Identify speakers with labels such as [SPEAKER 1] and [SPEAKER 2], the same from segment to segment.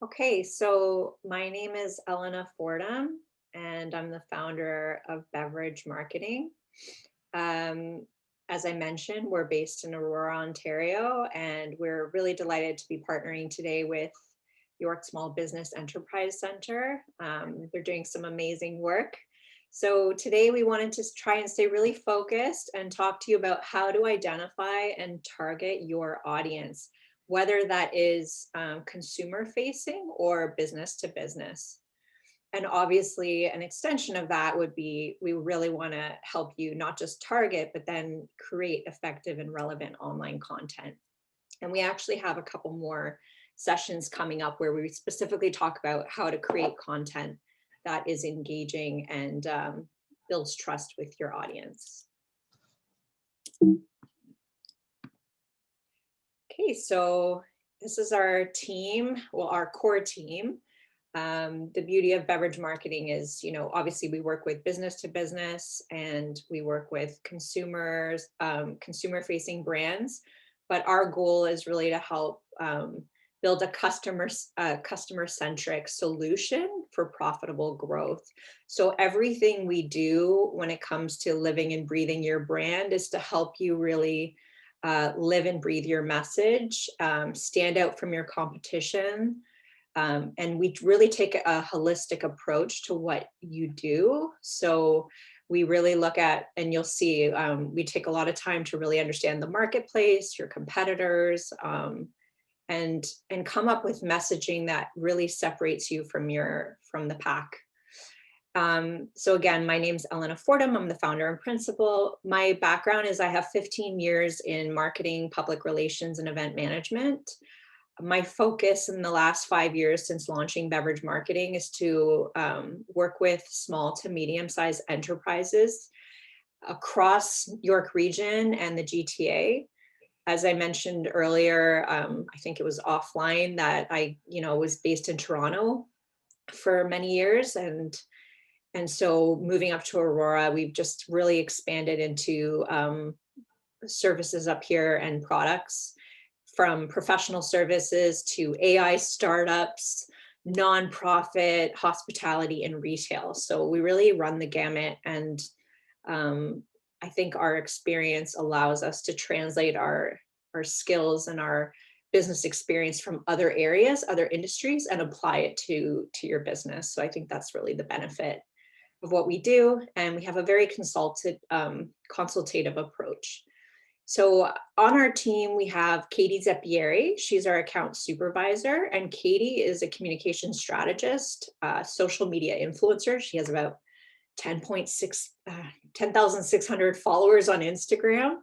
[SPEAKER 1] Okay, so my name is Elena Fordham, and I'm the founder of Beverage Marketing. Um, as I mentioned, we're based in Aurora, Ontario, and we're really delighted to be partnering today with York Small Business Enterprise Center. They're doing some amazing work. So today we wanted to try and stay really focused and talk to you about how to identify and target your audience, whether that is consumer facing or business to business. And obviously an extension of that would be, we really want to help you not just target, but then create effective and relevant online content. And we actually have a couple more sessions coming up where we specifically talk about how to create content that is engaging and builds trust with your audience. Okay, so this is our team, well, our core team. The beauty of beverage marketing is, obviously we work with business to business and we work with consumers, consumer facing brands, but our goal is really to help build a customer-centric solution for profitable growth. So everything we do when it comes to living and breathing your brand is to help you really live and breathe your message, stand out from your competition. And we really take a holistic approach to what you do. So we really look at, and you'll see, we take a lot of time to really understand the marketplace, your competitors, and come up with messaging that really separates you from the pack. So again, my name's Elena Fordham. I'm the founder and principal. My background is I have 15 years in marketing, public relations, and event management. My focus in the last 5 years since launching beverage marketing is to work with small to medium-sized enterprises across York Region and the GTA. As I mentioned earlier, I think it was offline that I, was based in Toronto for many years, and so moving up to Aurora, we've just really expanded into services up here and products, from professional services to AI startups, nonprofit, hospitality, and retail. So we really run the gamut, and I think our experience allows us to translate our skills and our business experience from other areas, other industries, and apply it to your business. So I think that's really the benefit of what we do, and we have a very consultative approach. So on our team, we have Katie Zeppieri. She's our account supervisor, and Katie is a communication strategist, social media influencer. She has about 10,600 followers on Instagram.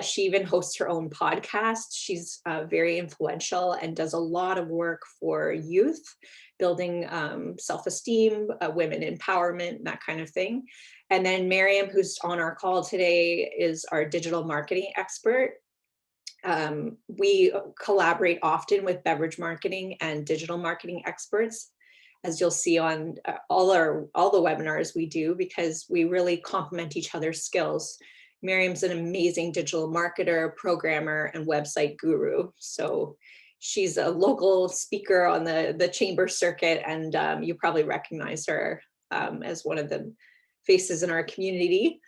[SPEAKER 1] She even hosts her own podcast. She's very influential and does a lot of work for youth, building self-esteem, women empowerment, that kind of thing. And then Miriam, who's on our call today, is our digital marketing expert. We collaborate often with beverage marketing and digital marketing experts, as you'll see on all the webinars we do, because we really complement each other's skills. Miriam's an amazing digital marketer, programmer, and website guru. So she's a local speaker on the chamber circuit, and you probably recognize her as one of the faces in our community.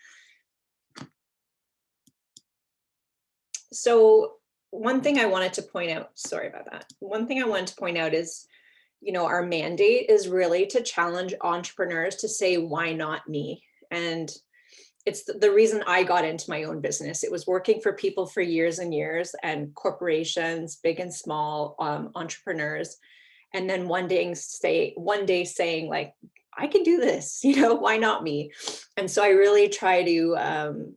[SPEAKER 1] So one thing I wanted to point out, sorry about that. One thing I wanted to point out is, our mandate is really to challenge entrepreneurs to say, why not me? And it's the reason I got into my own business. It was working for people for years and years, and corporations, big and small, entrepreneurs. And then one day saying like, I can do this, why not me? And so I really try to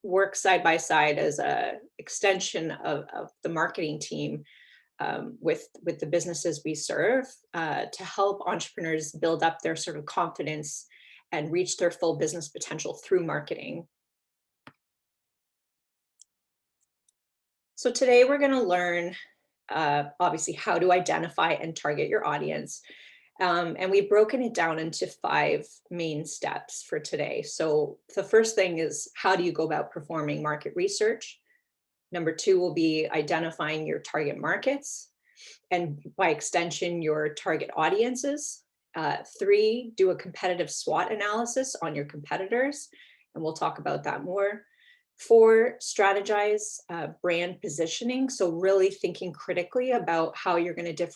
[SPEAKER 1] work side by side as a extension of the marketing team with the businesses we serve to help entrepreneurs build up their sort of confidence and reach their full business potential through marketing. So today we're going to learn, obviously, how to identify and target your audience. And we've broken it down into 5 main steps for today. So the first thing is, how do you go about performing market research? Number 2 will be identifying your target markets. and by extension, your target audiences. 3, do a competitive SWOT analysis on your competitors, and we'll talk about that more. 4, strategize brand positioning. So really thinking critically about how you're going to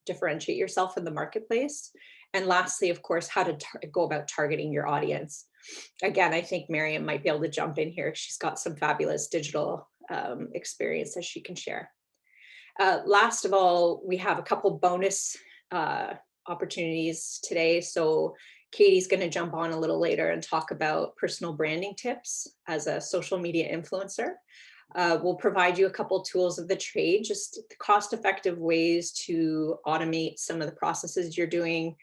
[SPEAKER 1] differentiate yourself in the marketplace. And lastly, of course, how to go about targeting your audience. Again, I think Miriam might be able to jump in here. She's got some fabulous digital experience that she can share. Last of all, we have a couple bonus opportunities today. So Katie's going to jump on a little later and talk about personal branding tips as a social media influencer. We'll provide you a couple tools of the trade, just cost-effective ways to automate some of the processes you're doing,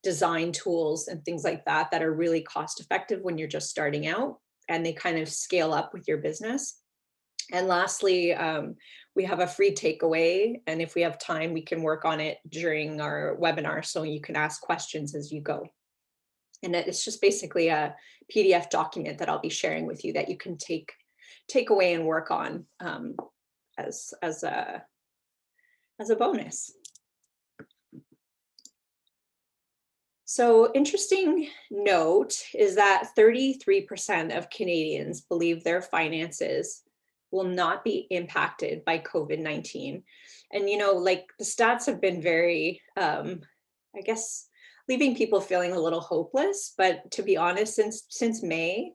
[SPEAKER 1] design tools and things like that that are really cost-effective when you're just starting out, and they kind of scale up with your business. And lastly, we have a free takeaway, and if we have time, we can work on it during our webinar, so you can ask questions as you go. And it's just basically a PDF document that I'll be sharing with you that you can take away and work on as a bonus. So interesting note is that 33% of Canadians believe their finances will not be impacted by COVID-19. And, you know, like the stats have been very, I guess, leaving people feeling a little hopeless. But to be honest, since May,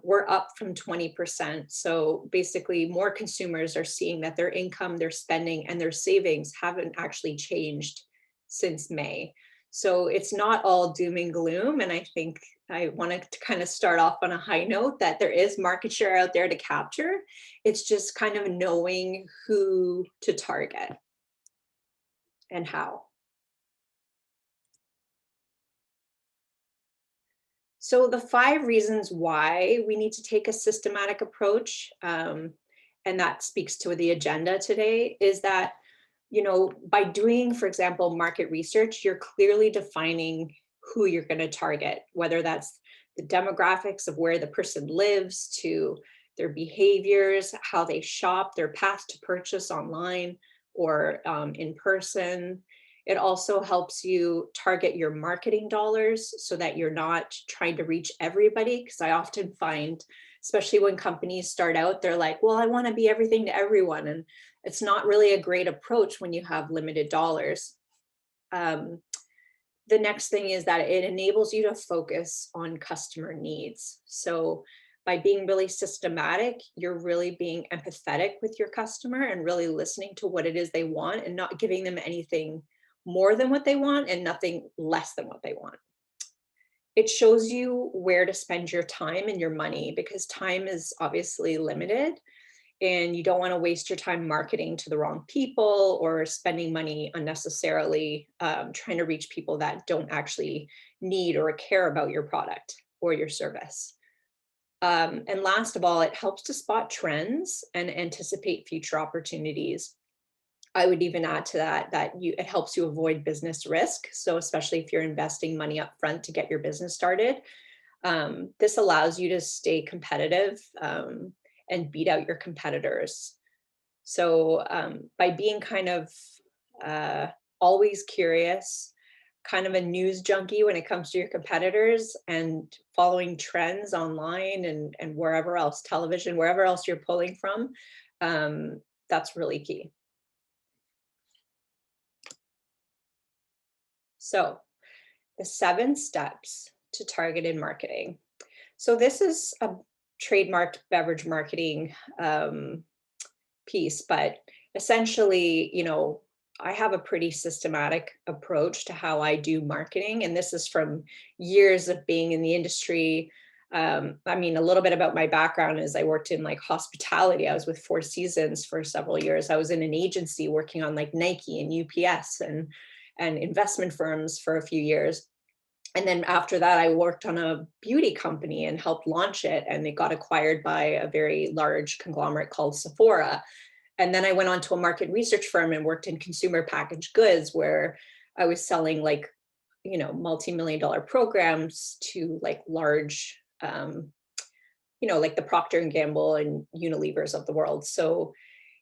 [SPEAKER 1] we're up from 20%. So basically more consumers are seeing that their income, their spending, and their savings haven't actually changed since May. So it's not all doom and gloom. And I think I wanted to kind of start off on a high note that there is market share out there to capture. It's just kind of knowing who to target and how. So the 5 reasons why we need to take a systematic approach, and that speaks to the agenda today, is that, you know, by doing, for example, market research, you're clearly defining who you're going to target, whether that's the demographics of where the person lives, to their behaviors, how they shop, their path to purchase online or in person. It also helps you target your marketing dollars so that you're not trying to reach everybody. Because I often find, especially when companies start out, they're like, well, I want to be everything to everyone. And it's not really a great approach when you have limited dollars. The next thing is that it enables you to focus on customer needs. So by being really systematic, you're really being empathetic with your customer and really listening to what it is they want and not giving them anything more than what they want and nothing less than what they want. It shows you where to spend your time and your money, because time is obviously limited and you don't want to waste your time marketing to the wrong people or spending money unnecessarily trying to reach people that don't actually need or care about your product or your service. And last of all, it helps to spot trends and anticipate future opportunities. I would even add to that it helps you avoid business risk. So especially if you're investing money up front to get your business started, this allows you to stay competitive and beat out your competitors. So by being kind of always curious, kind of a news junkie when it comes to your competitors and following trends online and wherever else, television, wherever else you're pulling from, that's really key. So the 7 steps to targeted marketing. So this is a trademarked beverage marketing piece, but essentially, you know, I have a pretty systematic approach to how I do marketing. And this is from years of being in the industry. I mean, a little bit about my background is I worked in like hospitality. I was with Four Seasons for several years. I was in an agency working on like Nike and UPS and investment firms for a few years. And then after that, I worked on a beauty company and helped launch it. And it got acquired by a very large conglomerate called Sephora. And then I went on to a market research firm and worked in consumer packaged goods, where I was selling like, you know, multi-million-dollar programs to like large, you know, like the Procter and Gamble and Unilevers of the world. So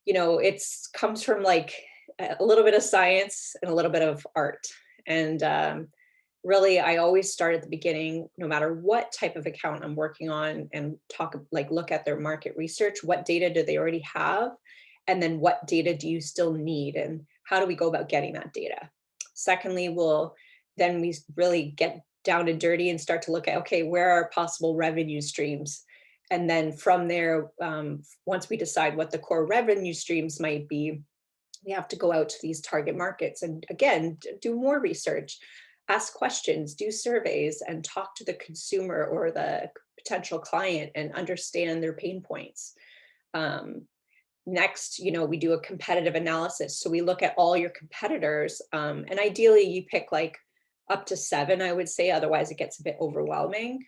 [SPEAKER 1] it's comes from like a little bit of science and a little bit of art. And really, I always start at the beginning, no matter what type of account I'm working on, and look at their market research. What data do they already have? And then what data do you still need? And how do we go about getting that data? Secondly, we really get down and dirty and start to look at, okay, where are possible revenue streams? And then from there, once we decide what the core revenue streams might be, we have to go out to these target markets and again, do more research, ask questions, do surveys, and talk to the consumer or the potential client and understand their pain points. Next, we do a competitive analysis. So we look at all your competitors, and ideally you pick like up to 7, I would say, otherwise it gets a bit overwhelming.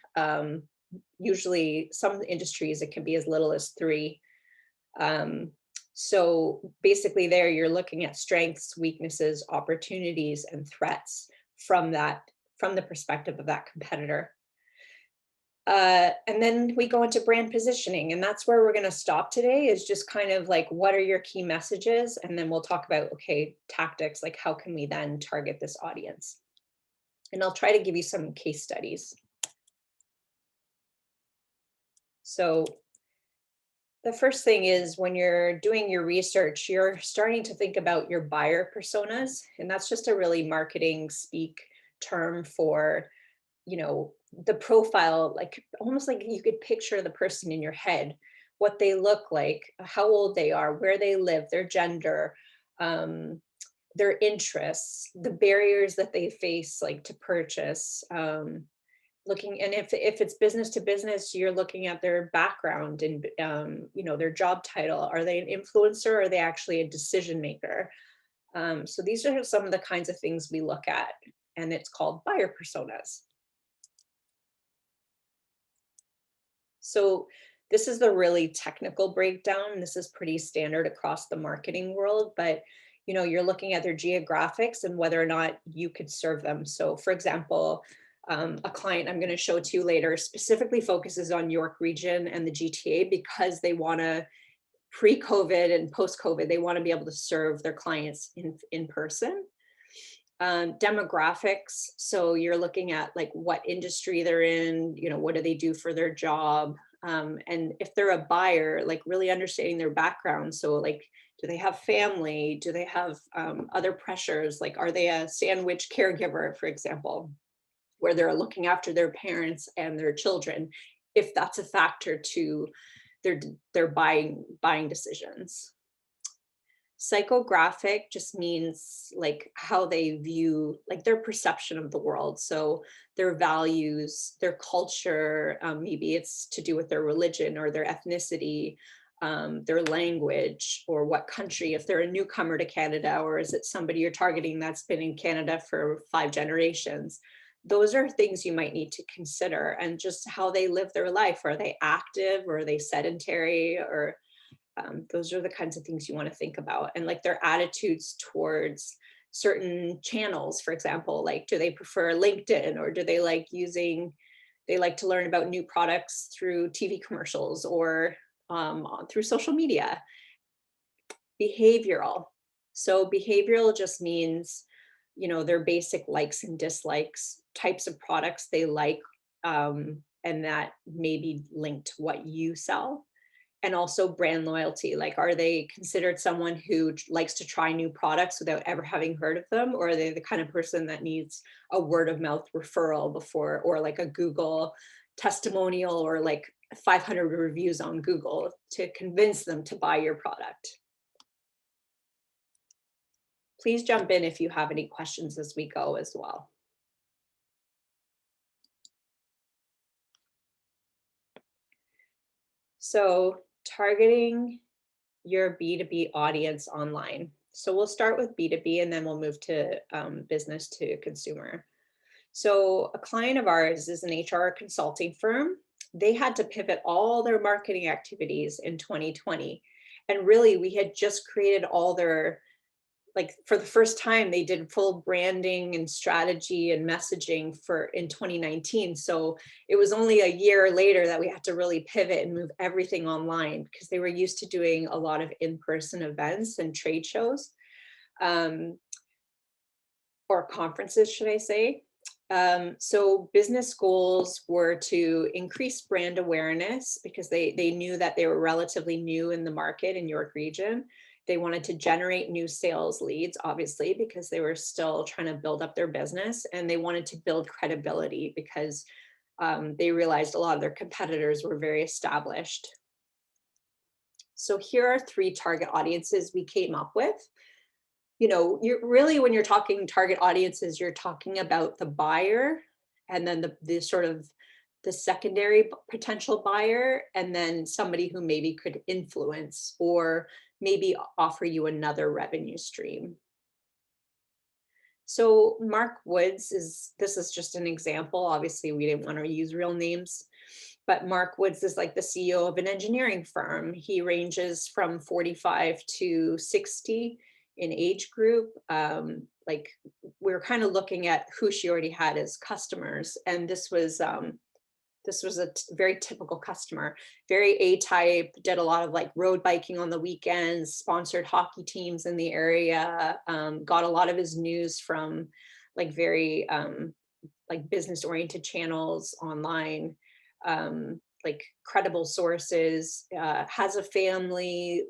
[SPEAKER 1] Usually some industries, it can be as little as 3. So basically there you're looking at strengths, weaknesses, opportunities, and threats from the perspective of that competitor. And then we go into brand positioning, and that's where we're going to stop today, is just kind of like, what are your key messages? And then we'll talk about, okay, tactics, like how can we then target this audience? And I'll try to give you some case studies. So the first thing is, when you're doing your research, you're starting to think about your buyer personas. And that's just a really marketing speak term for, the profile, like almost like you could picture the person in your head, what they look like, how old they are, where they live, their gender, their interests, the barriers that they face, like to purchase. Looking, and if it's business to business, you're looking at their background and their job title. Are they an influencer, or are they actually a decision maker? So these are some of the kinds of things we look at, and it's called buyer personas. So this is the really technical breakdown. This is pretty standard across the marketing world, but you're looking at their geographics and whether or not you could serve them. So for example, a client I'm going to show to you later specifically focuses on York region and the GTA because they want to, pre-COVID and post-COVID, they want to be able to serve their clients in person. Demographics, so you're looking at like what industry they're in, what do they do for their job, and if they're a buyer, like really understanding their background. So like, do they have family? Do they have other pressures? Like, are they a sandwich caregiver, for example, where they're looking after their parents and their children, if that's a factor to their buying decisions. Psychographic just means like how they view, like their perception of the world. So their values, their culture, maybe it's to do with their religion or their ethnicity, their language, or what country, if they're a newcomer to Canada, or is it somebody you're targeting that's been in Canada for 5 generations. Those are things you might need to consider, and just how they live their life. Are they active, or are they sedentary, or those are the kinds of things you want to think about. And like their attitudes towards certain channels, for example, like do they prefer LinkedIn, or do they like to learn about new products through TV commercials, or through social media. Behavioral. So behavioral just means, their basic likes and dislikes, types of products they like, and that may be linked to what you sell. And also brand loyalty, like, are they considered someone who likes to try new products without ever having heard of them? Or are they the kind of person that needs a word of mouth referral before, or like a Google testimonial, or like 500 reviews on Google to convince them to buy your product? Please jump in if you have any questions as we go as well. So targeting your B2B audience online. So we'll start with B2B and then we'll move to business to consumer. So a client of ours is an HR consulting firm. They had to pivot all their marketing activities in 2020. And really, we had just created all their like for the first time, they did full branding and strategy and messaging for in 2019. So it was only a year later that we had to really pivot and move everything online because they were used to doing a lot of in-person events and trade shows, um, or conferences, should I say. So business goals were to increase brand awareness because they knew that they were relatively new in the market in York Region. They wanted to generate new sales leads, obviously, because they were still trying to build up their business, and they wanted to build credibility because they realized a lot of their competitors were very established. So here are 3 target audiences we came up with. You know, you're really, when you're talking target audiences, you're talking about the buyer, and then the sort of the secondary potential buyer, and then somebody who maybe could influence or maybe offer you another revenue stream. So Mark Woods this is just an example. Obviously, we didn't want to use real names, but Mark Woods is like the CEO of an engineering firm. He ranges from 45 to 60 in age group. Like we're kind of looking at who she already had as customers, and this was a very typical customer, very A-type, did a lot of like road biking on the weekends, sponsored hockey teams in the area, got a lot of his news from like very like business oriented channels online, like credible sources, has a family.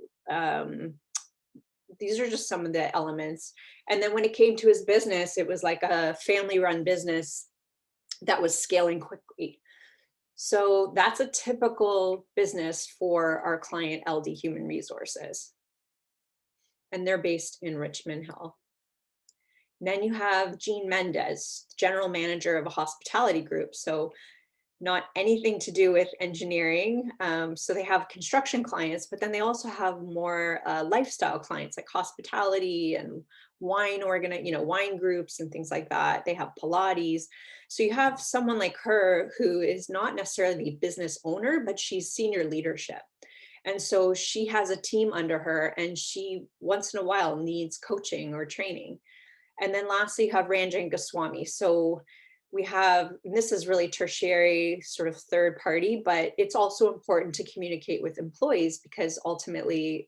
[SPEAKER 1] These are just some of the elements. And then when it came to his business, it was like a family run business that was scaling quickly. So that's a typical business for our client, LD Human Resources, and they're based in Richmond Hill. And then you have Jean Mendez, general manager of a hospitality group. So not anything to do with engineering. So they have construction clients, but then they also have more lifestyle clients like hospitality and wine wine groups and things like that. They have Pilates. So you have someone like her who is not necessarily the business owner, but she's senior leadership. And so she has a team under her, and she once in a while needs coaching or training. And then lastly, you have Ranjan Goswami. So we have, and this is really tertiary, sort of third party, but it's also important to communicate with employees because ultimately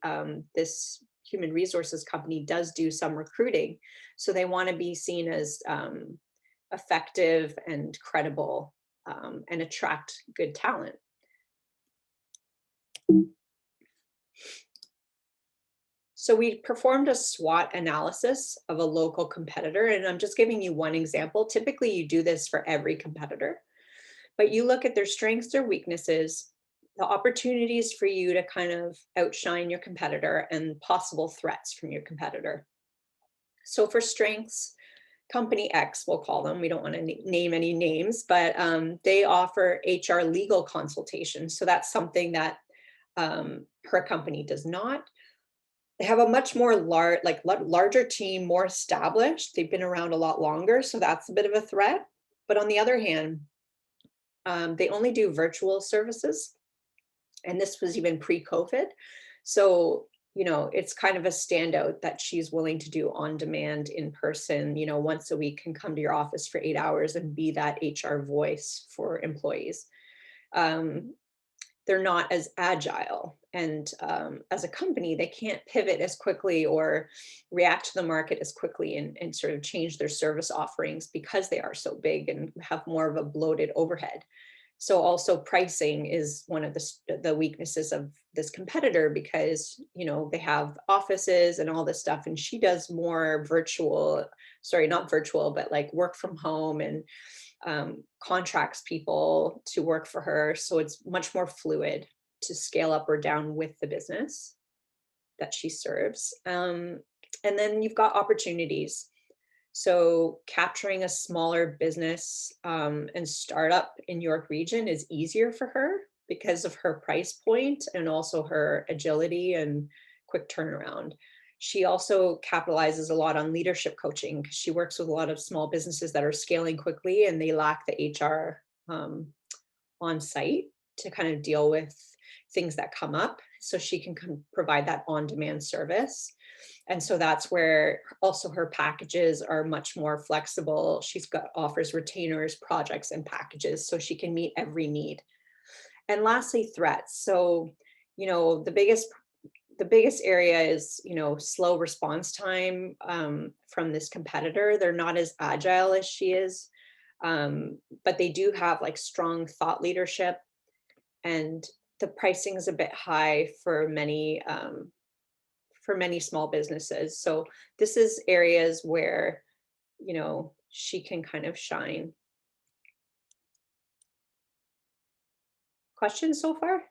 [SPEAKER 1] this human resources company does do some recruiting. So they want to be seen as effective and credible and attract good talent. So we performed a SWOT analysis of a local competitor, and I'm just giving you one example. Typically, you do this for every competitor, but you look at their strengths, their weaknesses, the opportunities for you to kind of outshine your competitor, and possible threats from your competitor. So for strengths, company X, we'll call them, we don't want to name any names, but they offer HR legal consultation. So that's something that her company does not. They have a much more larger team, more established. They've been around a lot longer, so that's a bit of a threat. But on the other hand, they only do virtual services, and this was even pre-COVID. So, you know, it's kind of a standout that she's willing to do on demand in person, you know, once a week, can come to your office for 8 hours and be that HR voice for employees. They're not as agile, and as a company they can't pivot as quickly or react to the market as quickly and sort of change their service offerings because they are so big and have more of a bloated overhead. So also pricing is one of the weaknesses of this competitor because, you know, they have offices and all this stuff, and she does more not virtual, but like work from home, and contracts people to work for her. So it's much more fluid to scale up or down with the business that she serves. And then you've got opportunities. So capturing a smaller business and startup in York Region is easier for her because of her price point and also her agility and quick turnaround. She also capitalizes a lot on leadership coaching because she works with a lot of small businesses that are scaling quickly and they lack the HR on site to kind of deal with things that come up. so she can provide that on-demand service. And so that's where also her packages are much more flexible. She's got offers retainers, projects, and packages, so she can meet every need. And lastly, threats. So, the biggest area is, slow response time from this competitor. They're not as agile as she is, but they do have like strong thought leadership, and the pricing is a bit high for many small businesses. So this is areas where, she can kind of shine. Questions so far?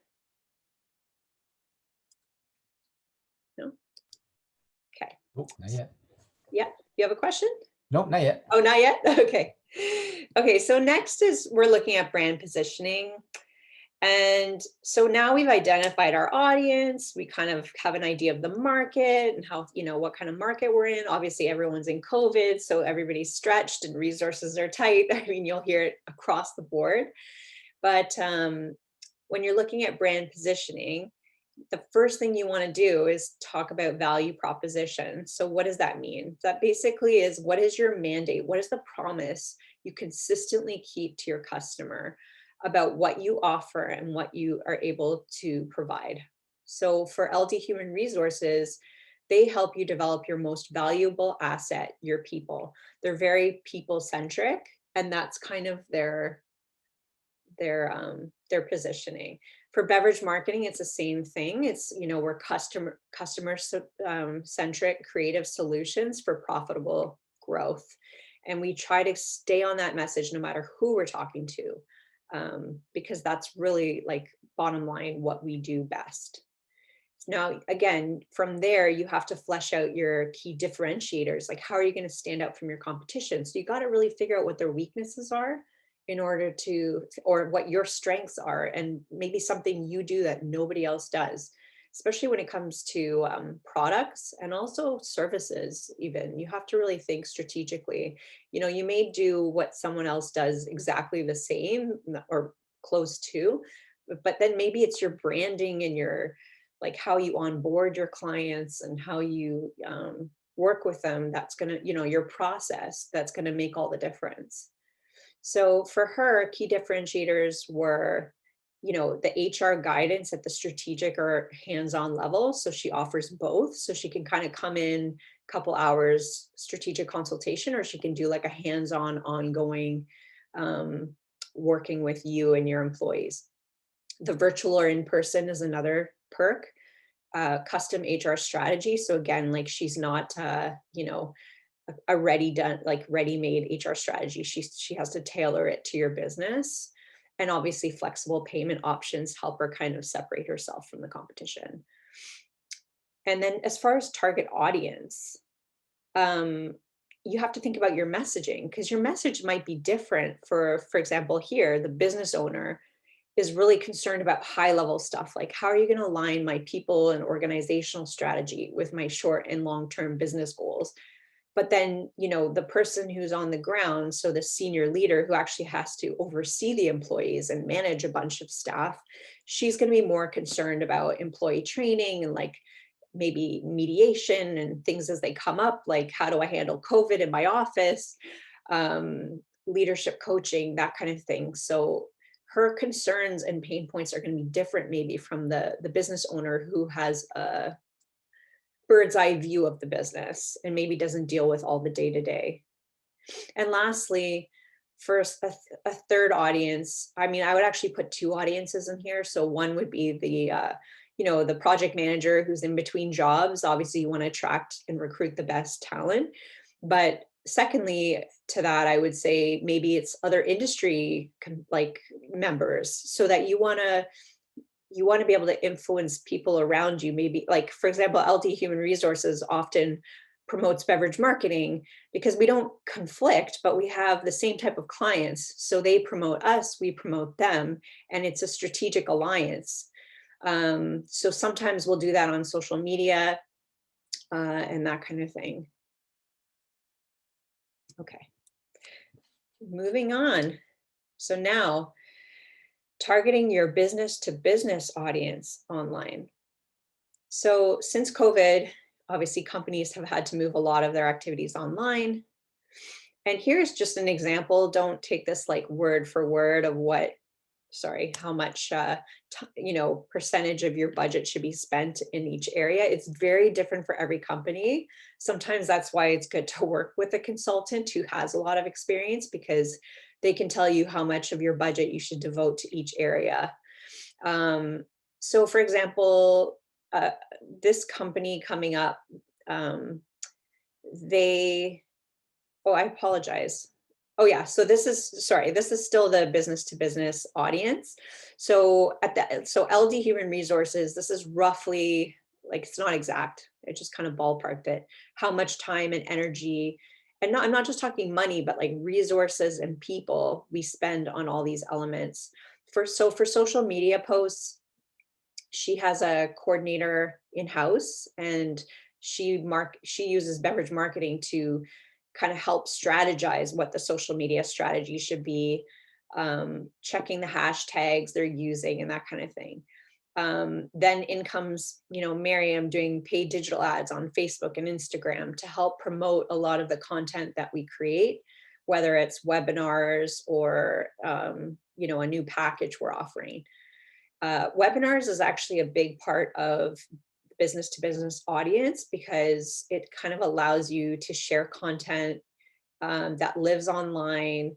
[SPEAKER 1] No? Okay.
[SPEAKER 2] Oh, not yet.
[SPEAKER 1] Yeah. You have a question?
[SPEAKER 2] Nope, not yet.
[SPEAKER 1] Oh, not yet? Okay. Okay, so next is we're looking at brand positioning. And so now we've identified our audience, we kind of have an idea of the market and how, what kind of market we're in. Obviously, everyone's in COVID, so everybody's stretched and resources are tight. I mean, you'll hear it across the board. But when you're looking at brand positioning, the first thing you want to do is talk about value proposition. So what does that mean? That basically is, what is your mandate? What is the promise you consistently keep to your customer about what you offer and what you are able to provide? So for LD Human Resources, they help you develop your most valuable asset, your people. They're very people centric, and that's kind of their positioning. For beverage marketing, it's the same thing. It's, we're customer centric creative solutions for profitable growth. And we try to stay on that message no matter who we're talking to, because that's really like bottom line what we do best. Now, again, from there, you have to flesh out your key differentiators. Like, how are you going to stand out from your competition? So you got to really figure out what their weaknesses are in order to, or what your strengths are, and maybe something you do that nobody else does, especially when it comes to products and also services. Even you have to really think strategically. You may do what someone else does exactly the same or close to, but then maybe it's your branding and your, like, how you onboard your clients and how you work with them. That's going to, your process, that's going to make all the difference. So for her, key differentiators were, the HR guidance at the strategic or hands-on level. So she offers both. So she can kind of come in a couple hours strategic consultation, or she can do like a hands-on ongoing working with you and your employees. The virtual or in-person is another perk. Custom HR strategy. So again, like, she's not, a ready-made HR strategy. She has to tailor it to your business. And obviously flexible payment options help her kind of separate herself from the competition. And then as far as target audience, you have to think about your messaging, because your message might be different. For example, here, the business owner is really concerned about high level stuff, like, how are you going to align my people and organizational strategy with my short and long-term business goals? But then, the person who's on the ground, so the senior leader who actually has to oversee the employees and manage a bunch of staff, she's going to be more concerned about employee training and like maybe mediation and things as they come up, like, how do I handle COVID in my office, leadership coaching, that kind of thing. So her concerns and pain points are going to be different maybe from the business owner who has a bird's eye view of the business and maybe doesn't deal with all the day-to-day. And lastly, for a third audience, I mean, I would actually put two audiences in here. So one would be the project manager who's in between jobs. Obviously, you want to attract and recruit the best talent. But secondly to that, I would say maybe it's other industry like members, so that you want to be able to influence people around you. Maybe, like, for example, LD Human Resources often promotes beverage marketing because we don't conflict, but we have the same type of clients. So they promote us, we promote them, and it's a strategic alliance. So sometimes we'll do that on social media and that kind of thing. Okay, moving on. So now, targeting your business to business audience online. So since COVID, obviously companies have had to move a lot of their activities online. And here's just an example. Don't take this like word for word of how much, percentage of your budget should be spent in each area. It's very different for every company. Sometimes that's why it's good to work with a consultant who has a lot of experience, because they can tell you how much of your budget you should devote to each area. Um, so for example, this company coming up, um, they oh, I apologize. Oh yeah, so this is still the business to business audience. So LD Human Resources, this is roughly, like, it's not exact. I just kind of ballparked it. How much time and energy, and I'm not just talking money, but like resources and people we spend on all these elements. For social media posts, she has a coordinator in-house, and she uses beverage marketing to kind of help strategize what the social media strategy should be, checking the hashtags they're using and that kind of thing. Then in comes, Miriam doing paid digital ads on Facebook and Instagram to help promote a lot of the content that we create, whether it's webinars or, a new package we're offering. Webinars is actually a big part of business to business audience, because it kind of allows you to share content that lives online,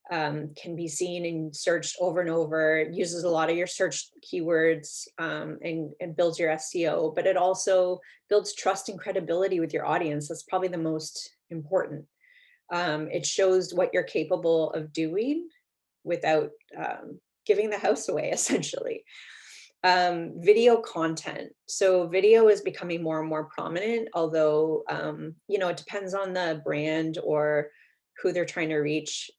[SPEAKER 1] can be seen and searched over and over. It uses a lot of your search keywords, and builds your SEO, but it also builds trust and credibility with your audience. That's probably the most important. It shows what you're capable of doing without giving the house away, essentially. Video content. So video is becoming more and more prominent, although, it depends on the brand or who they're trying to reach.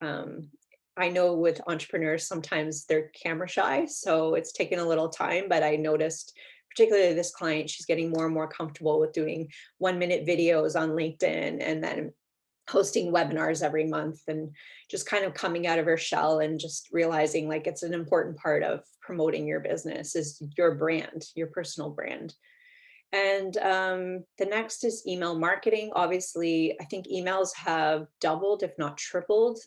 [SPEAKER 1] I know with entrepreneurs, sometimes they're camera shy, so it's taken a little time, but I noticed, particularly this client, she's getting more and more comfortable with doing 1-minute videos on LinkedIn, and then hosting webinars every month, and just kind of coming out of her shell and just realizing, like, it's an important part of promoting your business is your brand, your personal brand. And the next is email marketing. Obviously, I think emails have doubled, if not tripled,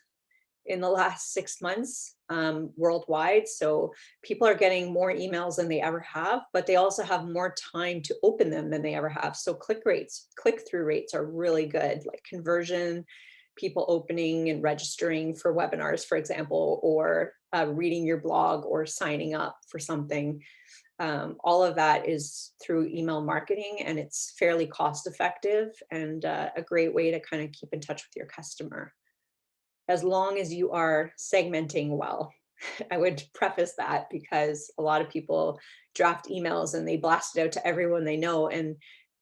[SPEAKER 1] in the last 6 months, worldwide. So people are getting more emails than they ever have, but they also have more time to open them than they ever have. So click-through rates are really good, like conversion, people opening and registering for webinars, for example, or reading your blog or signing up for something. All of that is through email marketing, and it's fairly cost effective, and a great way to kind of keep in touch with your customer, as long as you are segmenting well. I would preface that, because a lot of people draft emails and they blast it out to everyone they know. And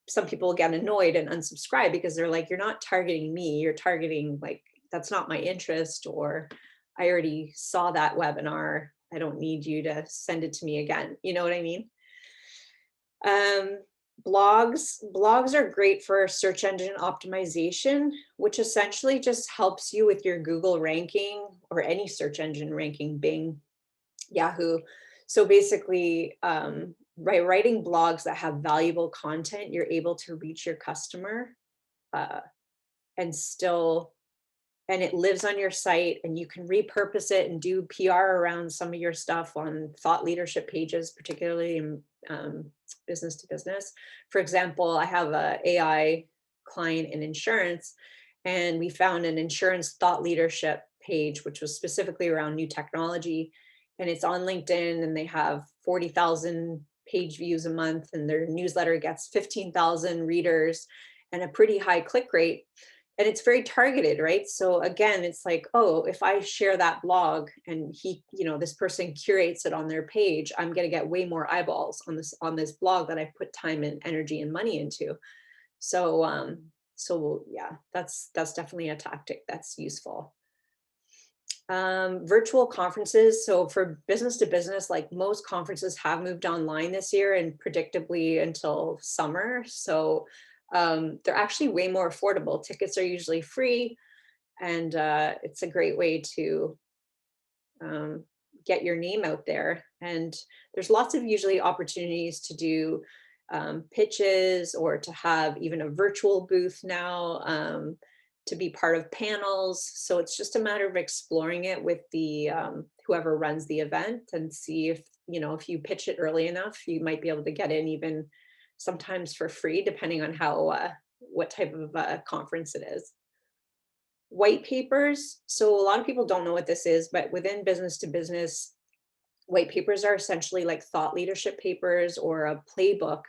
[SPEAKER 1] some people get annoyed and unsubscribe because they're like, you're not targeting me, you're targeting, like, that's not my interest, or I already saw that webinar. I don't need you to send it to me again. You know what I mean? Um, blogs are great for search engine optimization, which essentially just helps you with your Google ranking or any search engine ranking, Bing, Yahoo. So basically, by writing blogs that have valuable content, you're able to reach your customer, uh, and still, and it lives on your site, and you can repurpose it and do PR around some of your stuff on thought leadership pages, particularly in business to business. For example, I have a AI client in insurance, and we found an insurance thought leadership page, which was specifically around new technology. And it's on LinkedIn, and they have 40,000 page views a month, and their newsletter gets 15,000 readers and a pretty high click rate, and it's very targeted, right? So again, it's like, oh, if I share that blog and this person curates it on their page, I'm going to get way more eyeballs on this blog that I put time and energy and money into. So yeah, that's definitely a tactic that's useful. Virtual conferences. So for business to business, like, most conferences have moved online this year, and predictably until summer. So they're actually way more affordable. Tickets are usually free, and it's a great way to get your name out there. And there's lots of usually opportunities to do pitches, or to have even a virtual booth now, to be part of panels. So it's just a matter of exploring it with the whoever runs the event, and see if, if you pitch it early enough, you might be able to get in even sometimes for free, depending on how what type of conference it is. White papers. So a lot of people don't know what this is, but within business to business, white papers are essentially like thought leadership papers or a playbook,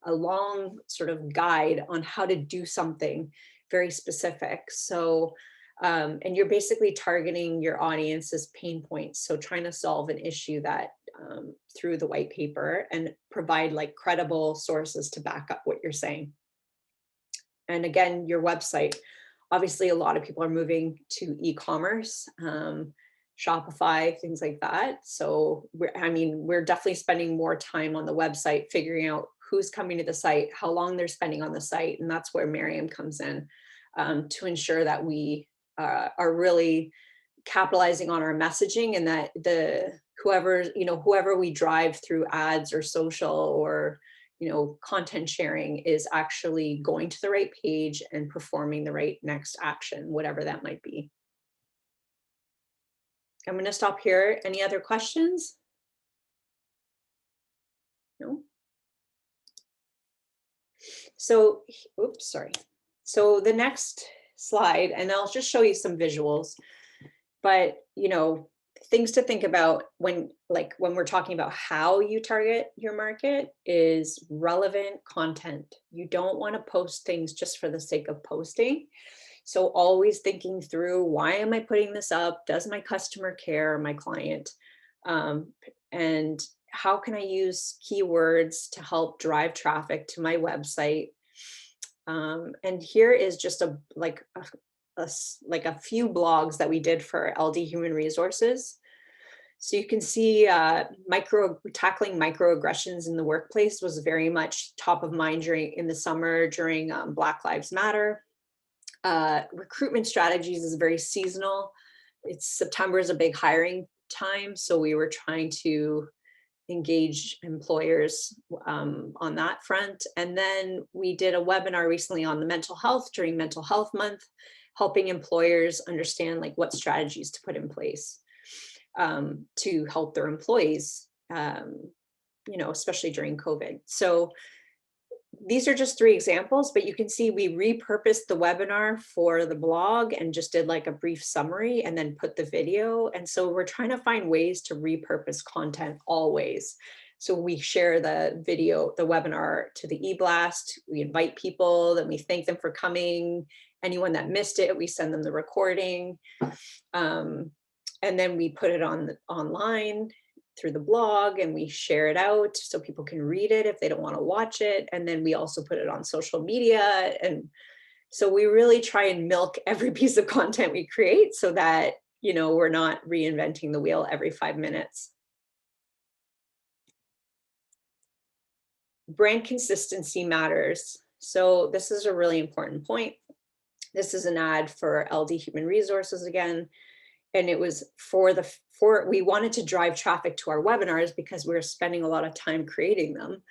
[SPEAKER 1] a long sort of guide on how to do something very specific. So, and you're basically targeting your audience's pain points. So trying to solve an issue that through the white paper, and provide like credible sources to back up what you're saying. And again, your website. Obviously, a lot of people are moving to e-commerce, Shopify, things like that. So we're definitely spending more time on the website, figuring out who's coming to the site, how long they're spending on the site. And that's where Miriam comes in, to ensure that we are really capitalizing on our messaging, and that whoever we drive through ads or social or content sharing is actually going to the right page and performing the right next action, whatever that might be. I'm going to stop here. Any other questions? No? So, oops, sorry. So the next slide, and I'll just show you some visuals, but things to think about when we're talking about how you target your market is relevant content. You don't want to post things just for the sake of posting. So always thinking through, why am I putting this up? Does my customer care, my client? And how can I use keywords to help drive traffic to my website? And here is just a few blogs that we did for LD Human Resources. So you can see tackling microaggressions in the workplace was very much top of mind in the summer during Black Lives Matter. Recruitment strategies is very seasonal. September is a big hiring time, so we were trying to engage employers on that front. And then we did a webinar recently on the mental health during Mental Health Month, helping employers understand what strategies to put in place to help their employees, especially during COVID. So these are just 3 examples, but you can see we repurposed the webinar for the blog and just did a brief summary and then put the video. And so we're trying to find ways to repurpose content always. So we share the video, the webinar to the eBlast, we invite people, then we thank them for coming. Anyone that missed it, we send them the recording. And then we put it online through the blog, and we share it out so people can read it if they don't want to watch it. And then we also put it on social media. And so we really try and milk every piece of content we create so that, we're not reinventing the wheel every 5 minutes. Brand consistency matters. So this is a really important point. This is an ad for LD Human Resources again. And it was we wanted to drive traffic to our webinars because we were spending a lot of time creating them.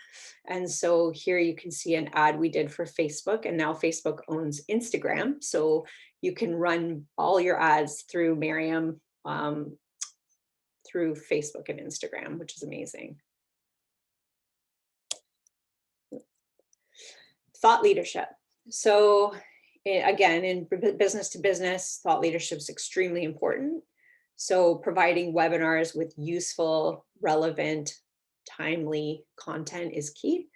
[SPEAKER 1] And so here you can see an ad we did for Facebook, and now Facebook owns Instagram. So you can run all your ads through Miriam, through Facebook and Instagram, which is amazing. Thought leadership. So again, in business to business, thought leadership is extremely important. So providing webinars with useful, relevant, timely content is key.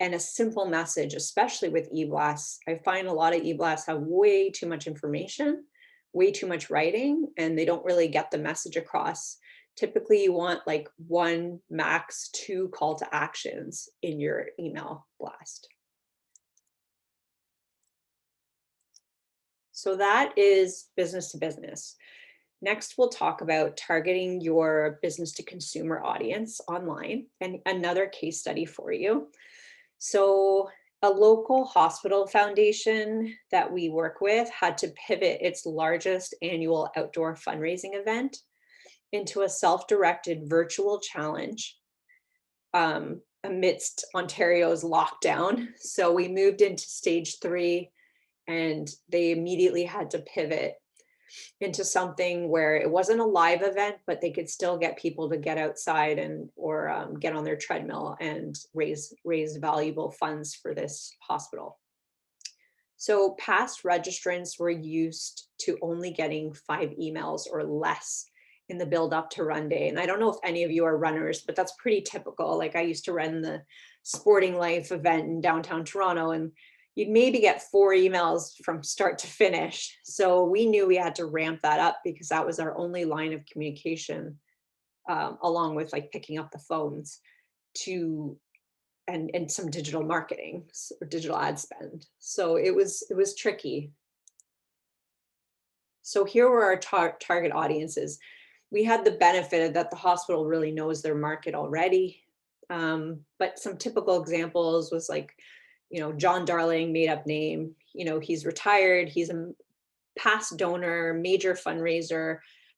[SPEAKER 1] And a simple message, especially with e-blasts. I find a lot of e-blasts have way too much information, way too much writing, and they don't really get the message across. Typically, you want 1, max 2 call to actions in your email blast. So that is business to business. Next, we'll talk about targeting your business to consumer audience online, and another case study for you. So a local hospital foundation that we work with had to pivot its largest annual outdoor fundraising event into a self-directed virtual challenge amidst Ontario's lockdown. So we moved into stage 3, and they immediately had to pivot into something where it wasn't a live event, but they could still get people to get outside and or get on their treadmill and raise valuable funds for this hospital. So past registrants were used to only getting 5 emails or less in the build up to run day. And I don't know if any of you are runners, but that's pretty typical. Like I used to run the Sporting Life event in downtown Toronto, and you'd maybe get 4 emails from start to finish. So we knew we had to ramp that up because that was our only line of communication, along with like picking up the phones to and some digital marketing or digital ad spend. So it was tricky. So here were our target audiences. We had the benefit that the hospital really knows their market already. But some typical examples was like, John Darling, made up name, he's retired, he's a past donor, major fundraiser,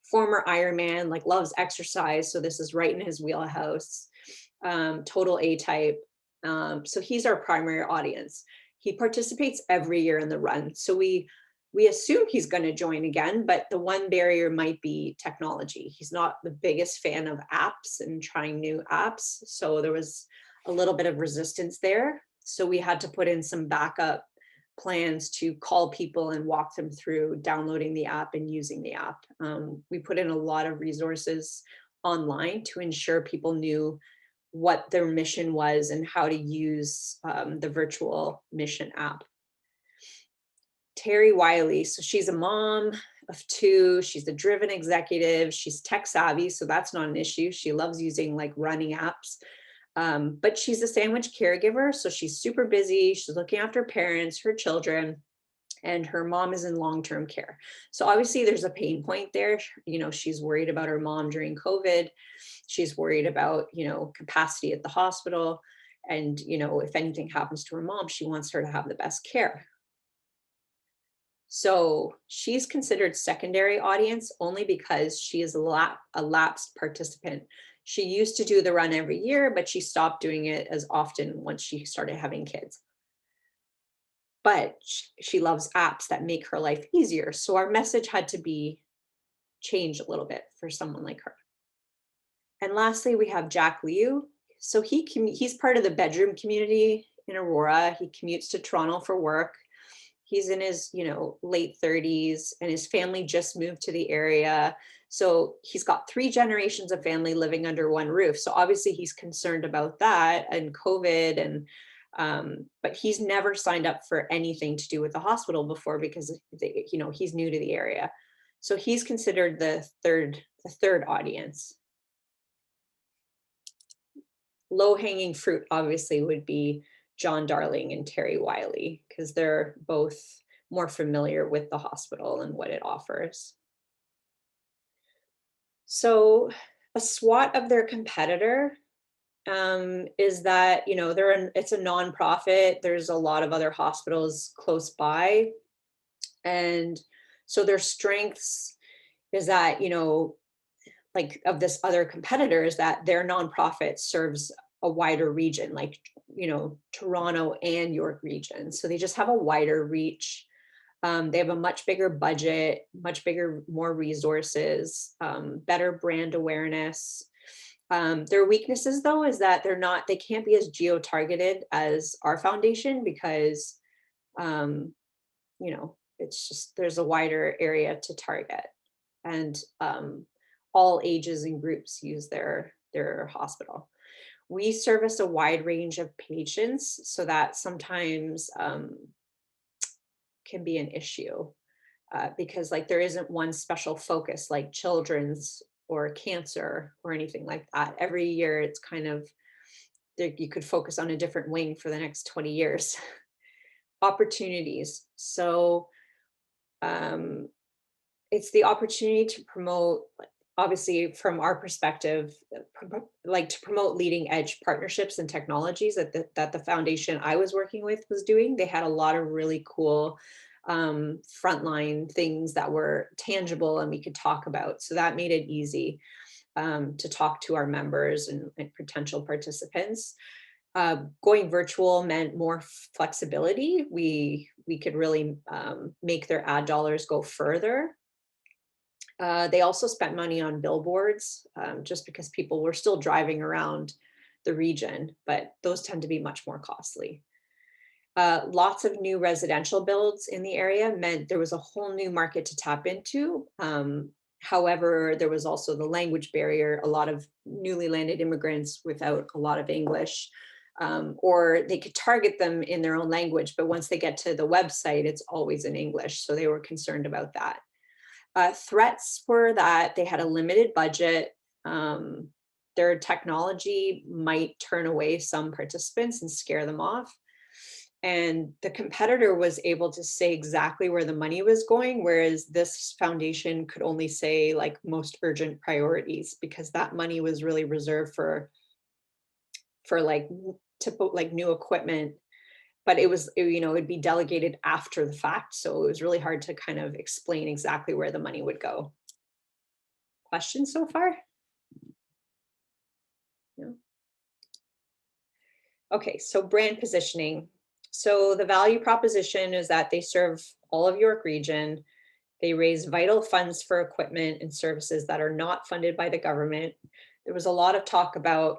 [SPEAKER 1] former Ironman, like loves exercise. So this is right in his wheelhouse. Total A type. So he's our primary audience. He participates every year in the run. So we assume he's going to join again, but the one barrier might be technology. He's not the biggest fan of apps and trying new apps. So there was a little bit of resistance there. So we had to put in some backup plans to call people and walk them through downloading the app and using the app. We put in a lot of resources online to ensure people knew what their mission was and how to use the virtual mission app. Terry Wiley, so she's a mom of 2. She's a driven executive. She's tech savvy, so that's not an issue. She loves using like running apps. But she's a sandwich caregiver, so she's super busy. She's looking after parents, her children, and her mom is in long-term care. So obviously there's a pain point there. She's worried about her mom during COVID. She's worried about, capacity at the hospital. And, if anything happens to her mom, she wants her to have the best care. So she's considered secondary audience only because she is a lapsed participant. She used to do the run every year, but she stopped doing it as often once she started having kids. But she loves apps that make her life easier. So our message had to be changed a little bit for someone like her. And lastly, we have Jack Liu. So he's part of the bedroom community in Aurora. He commutes to Toronto for work. He's in his, late 30s, and his family just moved to the area. So he's got 3 generations of family living under one roof. So obviously he's concerned about that and COVID, and but he's never signed up for anything to do with the hospital before because he's new to the area. So he's considered the third audience. Low-hanging fruit obviously would be John Darling and Terry Wiley, because they're both more familiar with the hospital and what it offers. So a SWOT of their competitor is that, it's a nonprofit. There's a lot of other hospitals close by. And so their strengths is that, like of this other competitor is that their nonprofit serves a wider region, like, Toronto and York region. So they just have a wider reach. They have a much bigger budget, more resources, better brand awareness. Their weaknesses though, is that they can't be as geo-targeted as our foundation because, it's just, there's a wider area to target, and all ages and groups use their hospital. We service a wide range of patients, so that sometimes can be an issue because like there isn't one special focus like children's or cancer or anything like that. Every year it's kind of, you could focus on a different wing for the next 20 years. Opportunities. So it's the opportunity to promote, obviously from our perspective, like to promote leading edge partnerships and technologies that the foundation I was working with was doing. They had a lot of really cool frontline things that were tangible and we could talk about. So that made it easy to talk to our members and potential participants. Going virtual meant more flexibility. We could really make their ad dollars go further. They also spent money on billboards, just because people were still driving around the region, but those tend to be much more costly. Lots of new residential builds in the area meant there was a whole new market to tap into. However, there was also the language barrier, a lot of newly landed immigrants without a lot of English, or they could target them in their own language, but once they get to the website, it's always in English. So they were concerned about that. Threats were that they had a limited budget. Their technology might turn away some participants and scare them off. And the competitor was able to say exactly where the money was going, whereas this foundation could only say like most urgent priorities, because that money was really reserved for like like new equipment, but it'd be delegated after the fact. So it was really hard to kind of explain exactly where the money would go. Questions so far? No? Okay, so brand positioning. So the value proposition is that they serve all of York Region. They raise vital funds for equipment and services that are not funded by the government. There was a lot of talk about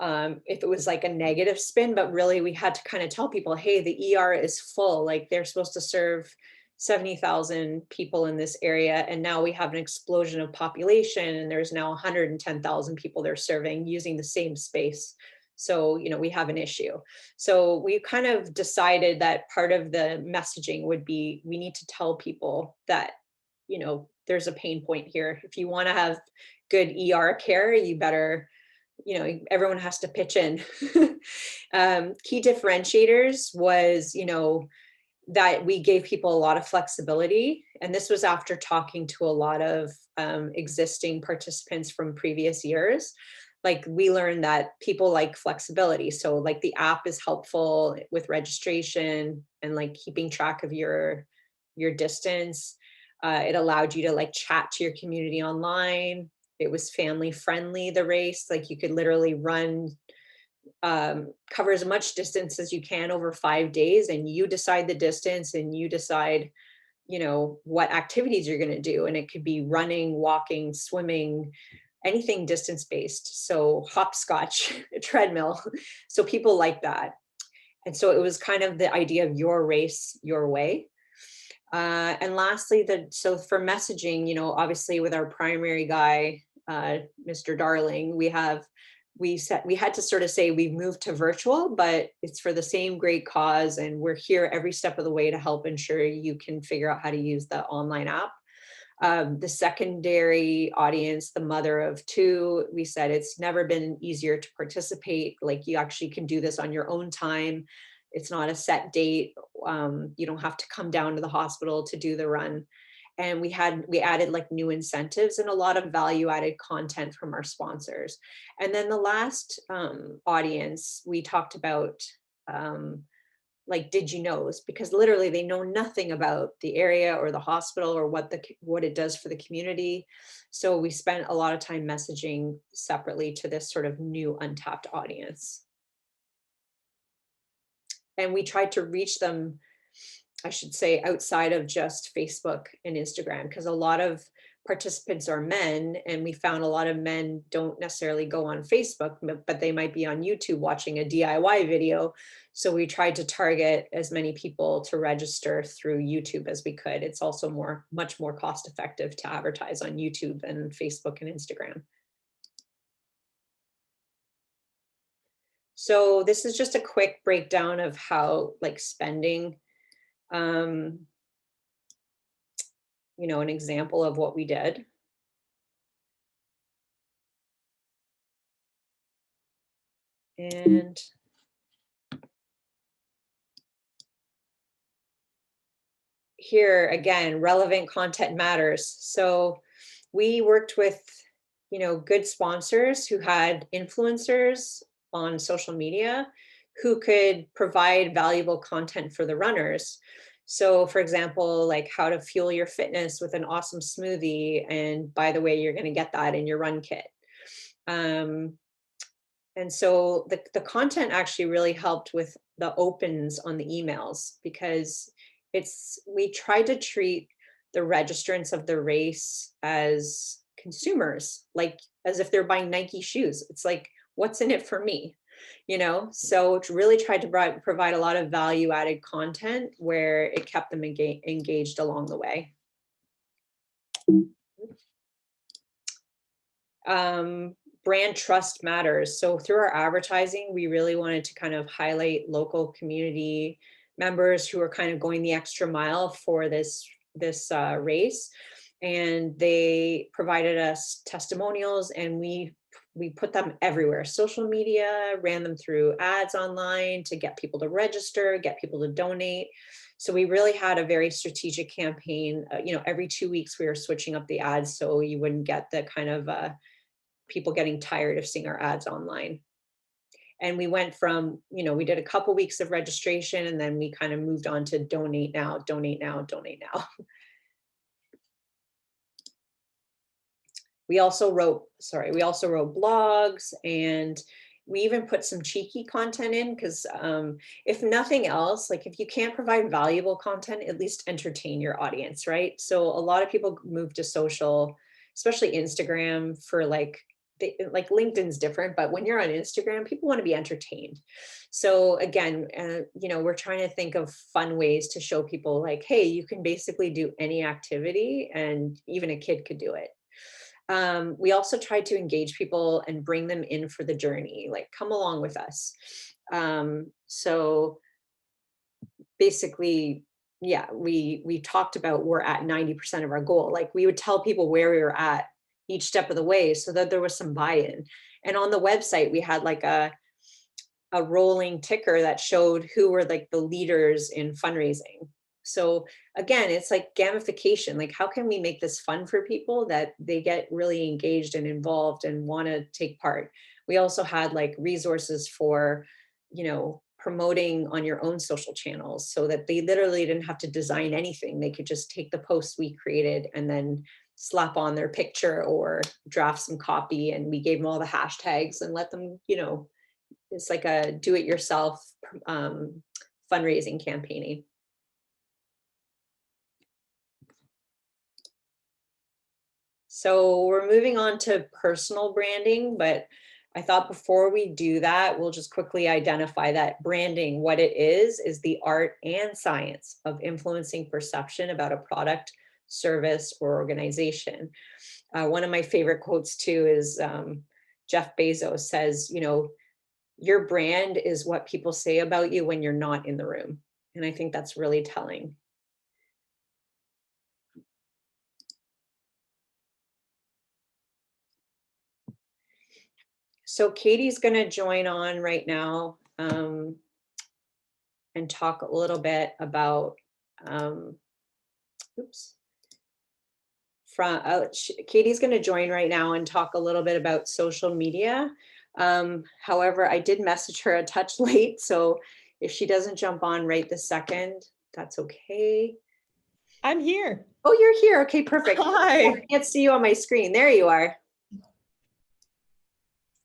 [SPEAKER 1] if it was like a negative spin, but really we had to kind of tell people, hey, the ER is full. Like they're supposed to serve 70,000 people in this area. And now we have an explosion of population and there's now 110,000 people they're serving using the same space. So, we have an issue. So we kind of decided that part of the messaging would be, we need to tell people that, there's a pain point here. If you want to have good ER care, you better, everyone has to pitch in. Key differentiators was, that we gave people a lot of flexibility. And this was after talking to a lot of existing participants from previous years. Like we learned that people like flexibility. So like the app is helpful with registration and like keeping track of your distance. It allowed you to like chat to your community online. It was family friendly, the race. Like you could literally run, cover as much distance as you can over 5 days, and you decide the distance and you decide, what activities you're going to do. And it could be running, walking, swimming, anything distance based. So hopscotch, treadmill. So people like that. And so it was kind of the idea of your race, your way. And lastly, so for messaging, obviously with our primary guy, Mr. Darling, we had to sort of say we've moved to virtual, but it's for the same great cause. And we're here every step of the way to help ensure you can figure out how to use the online app. The secondary audience, the mother of two, we said it's never been easier to participate. Like you actually can do this on your own time. It's not a set date. You don't have to come down to the hospital to do the run. And we added like new incentives and a lot of value added content from our sponsors. And then the last audience, we talked about like did you knows, because literally they know nothing about the area or the hospital or what it does for the community. So we spent a lot of time messaging separately to this sort of new untapped audience. And we tried to reach them, I should say, outside of just Facebook and Instagram, because a lot of participants are men, and we found a lot of men don't necessarily go on Facebook, but they might be on YouTube watching a DIY video. So we tried to target as many people to register through YouTube as we could. It's also much more cost effective to advertise on YouTube and Facebook and Instagram. So this is just a quick breakdown of how like spending, an example of what we did. And here again, relevant content matters. So we worked with, good sponsors who had influencers on social media who could provide valuable content for the runners. So for example, like how to fuel your fitness with an awesome smoothie. And by the way, you're going to get that in your run kit. And so the content actually really helped with the opens on the emails, because we tried to treat the registrants of the race as consumers, like as if they're buying Nike shoes. It's like, what's in it for me? So to really tried to provide a lot of value added content where it kept them engaged along the way. Brand trust matters. So through our advertising, we really wanted to kind of highlight local community members who are kind of going the extra mile for this race, and they provided us testimonials, and we put them everywhere. Social media, ran them through ads online to get people to register, get people to donate. So we really had a very strategic campaign. Every 2 weeks we were switching up the ads so you wouldn't get the kind of people getting tired of seeing our ads online. And we went from, we did a couple weeks of registration, and then we kind of moved on to donate now, donate now, donate now. We also wrote blogs, and we even put some cheeky content in, because if nothing else, like if you can't provide valuable content, at least entertain your audience, right? So a lot of people move to social, especially Instagram, for like LinkedIn's different, but when you're on Instagram, people want to be entertained. So again, we're trying to think of fun ways to show people like, hey, you can basically do any activity, and even a kid could do it. We also tried to engage people and bring them in for the journey, like come along with us. So basically, yeah, we talked about we're at 90% of our goal. Like we would tell people where we were at each step of the way so that there was some buy-in. And on the website, we had like a rolling ticker that showed who were like the leaders in fundraising. So again, it's like gamification. Like, how can we make this fun for people that they get really engaged and involved and want to take part? We also had like resources for, promoting on your own social channels, so that they literally didn't have to design anything. They could just take the posts we created and then slap on their picture or draft some copy. And we gave them all the hashtags and let them, it's like a do-it-yourself fundraising campaigning. So we're moving on to personal branding, but I thought before we do that, we'll just quickly identify that branding, what it is the art and science of influencing perception about a product, service, or organization. One of my favorite quotes too is Jeff Bezos says, your brand is what people say about you when you're not in the room. And I think that's really telling. So Katie's going to join on right now and talk a little bit about, Katie's going to join right now and talk a little bit about social media. However, I did message her a touch late, so if she doesn't jump on right this second, that's okay.
[SPEAKER 2] I'm here.
[SPEAKER 1] Oh, you're here. Okay, perfect.
[SPEAKER 2] Hi.
[SPEAKER 1] I can't see you on my screen. There you are.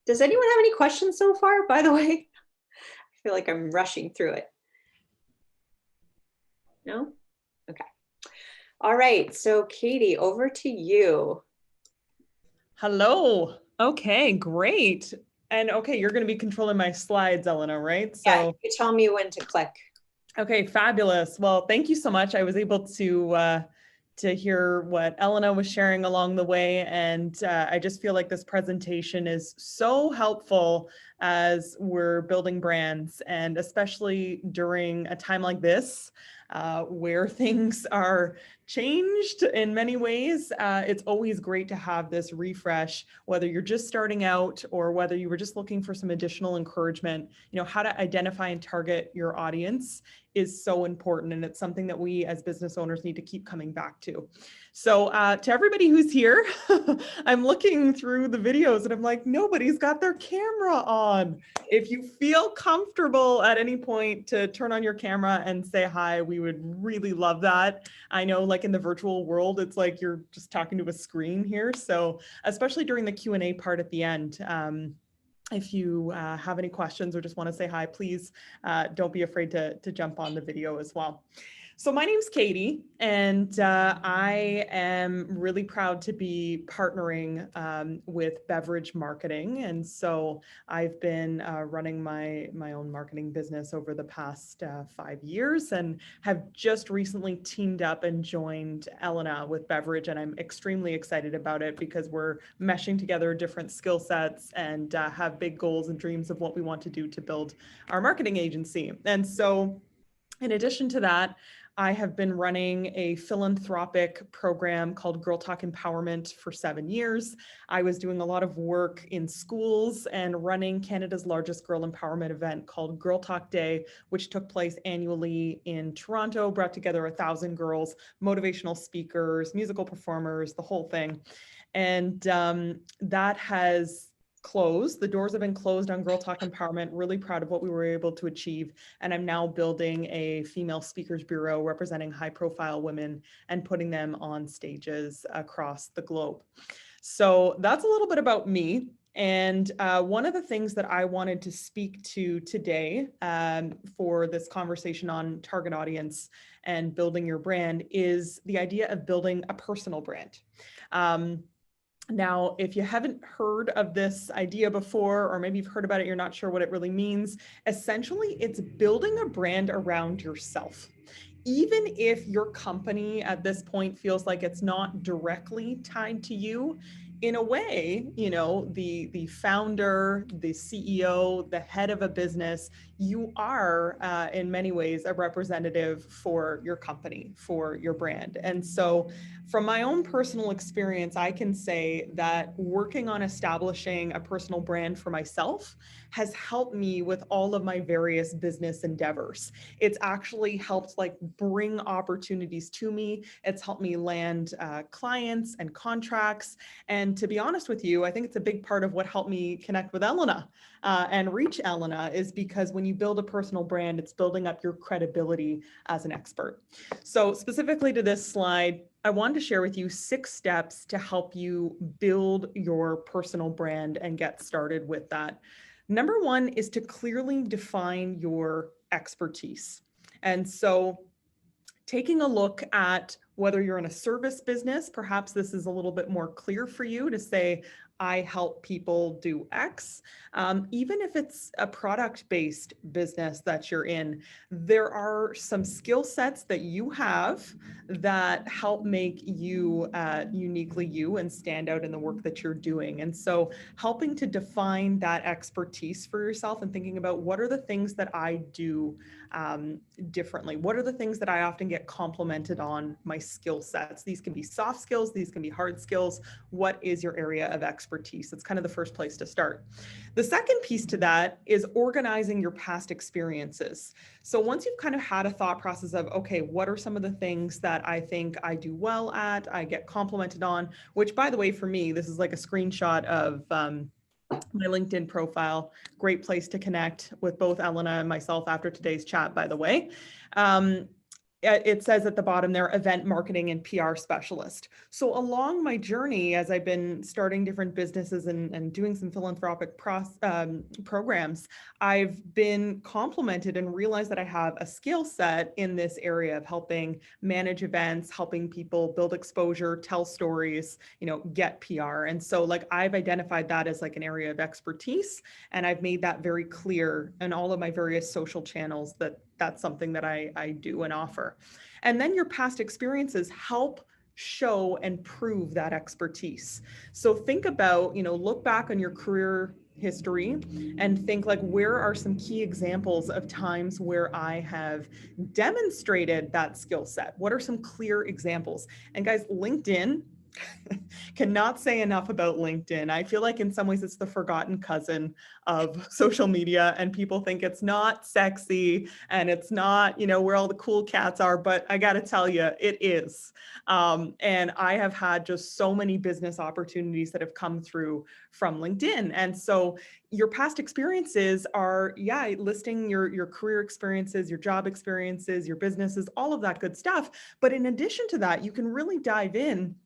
[SPEAKER 1] Does anyone have any questions so far, by the way? I feel like I'm rushing through it. No? Okay. All right. So Katie, over to you.
[SPEAKER 2] Hello. Okay, great. And okay, you're going to be controlling my slides, Elena, right?
[SPEAKER 1] So yeah, you tell me when to click.
[SPEAKER 2] Okay, fabulous. Well, thank you so much. I was able to hear what Elena was sharing along the way. And I just feel like this presentation is so helpful as we're building brands, and especially during a time like this, where things are changed in many ways. It's always great to have this refresh, whether you're just starting out or whether you were just looking for some additional encouragement. How to identify and target your audience is so important. And it's something that we as business owners need to keep coming back to. So to everybody who's here, I'm looking through the videos and I'm like, nobody's got their camera on. If you feel comfortable at any point to turn on your camera and say hi, we would really love that. I know, like in the virtual world, it's like you're just talking to a screen here. So especially during the Q&A part at the end, if you have any questions or just want to say hi, please don't be afraid to jump on the video as well. So my name's Katie, and I am really proud to be partnering with Beverage Marketing. And so I've been running my own marketing business over the past 5 years, and have just recently teamed up and joined Elena with Beverage. And I'm extremely excited about it because we're meshing together different skill sets and have big goals and dreams of what we want to do to build our marketing agency. And so in addition to that, I have been running a philanthropic program called Girl Talk Empowerment for 7 years. I was doing a lot of work in schools and running Canada's largest girl empowerment event called Girl Talk Day, which took place annually in Toronto, brought together 1,000 girls, motivational speakers, musical performers, the whole thing. And that has closed. The doors have been closed on Girl Talk Empowerment. Really proud of what we were able to achieve. And I'm now building a female speakers bureau representing high profile women and putting them on stages across the globe. So that's a little bit about me. And one of the things that I wanted to speak to today for this conversation on target audience and building your brand is the idea of building a personal brand. Now, if you haven't heard of this idea before, or maybe you've heard about it, you're not sure what it really means, essentially it's building a brand around yourself. Even if your company at this point feels like it's not directly tied to you, in a way, you know, the founder, the CEO, the head of a business, you are in many ways a representative for your company, for your brand. And so from my own personal experience, I can say that working on establishing a personal brand for myself has helped me with all of my various business endeavors. It's actually helped like bring opportunities to me. It's helped me land clients and contracts. And to be honest with you, I think it's a big part of what helped me connect with Elena and reach Elena is because when you build a personal brand, it's building up your credibility as an expert. So specifically to this slide, I wanted to share with you 6 steps to help you build your personal brand and get started with that. Number 1 is to clearly define your expertise. And so taking a look at whether you're in a service business, perhaps this is a little bit more clear for you to say, I help people do X. Even if it's a product-based business that you're in, there are some skill sets that you have that help make you uniquely you and stand out in the work that you're doing. And so helping to define that expertise for yourself and thinking about what are the things that I do differently? What are the things that I often get complimented on my skill sets? These can be soft skills, these can be hard skills. What is your area of expertise? That's kind of the first place to start. The second piece to that is organizing your past experiences. So once you've kind of had a thought process of, okay, what are some of the things that I think I do well at, I get complimented on, which by the way, for me, this is like a screenshot of my LinkedIn profile. Great place to connect with both Elena and myself after today's chat, by the way. It says at the bottom there, event marketing and PR specialist. So along my journey, as I've been starting different businesses and doing some philanthropic programs, I've been complimented and realized that I have a skill set in this area of helping manage events, helping people build exposure, tell stories, you know, get PR. And so like I've identified that as like an area of expertise, and I've made that very clear in all of my various social channels that that's something that I do and offer. And then your past experiences help show and prove that expertise. So think about, you know, look back on your career history and think like, where are some key examples of times where I have demonstrated that skill set? What are some clear examples? And guys, LinkedIn, cannot say enough about LinkedIn. I feel like in some ways it's the forgotten cousin of social media, and people think it's not sexy and it's not, you know, where all the cool cats are, but I got to tell you, it is. And I have had just so many business opportunities that have come through from LinkedIn. And so your past experiences are, yeah, listing your career experiences, your job experiences, your businesses, all of that good stuff. But in addition to that, you can really dive in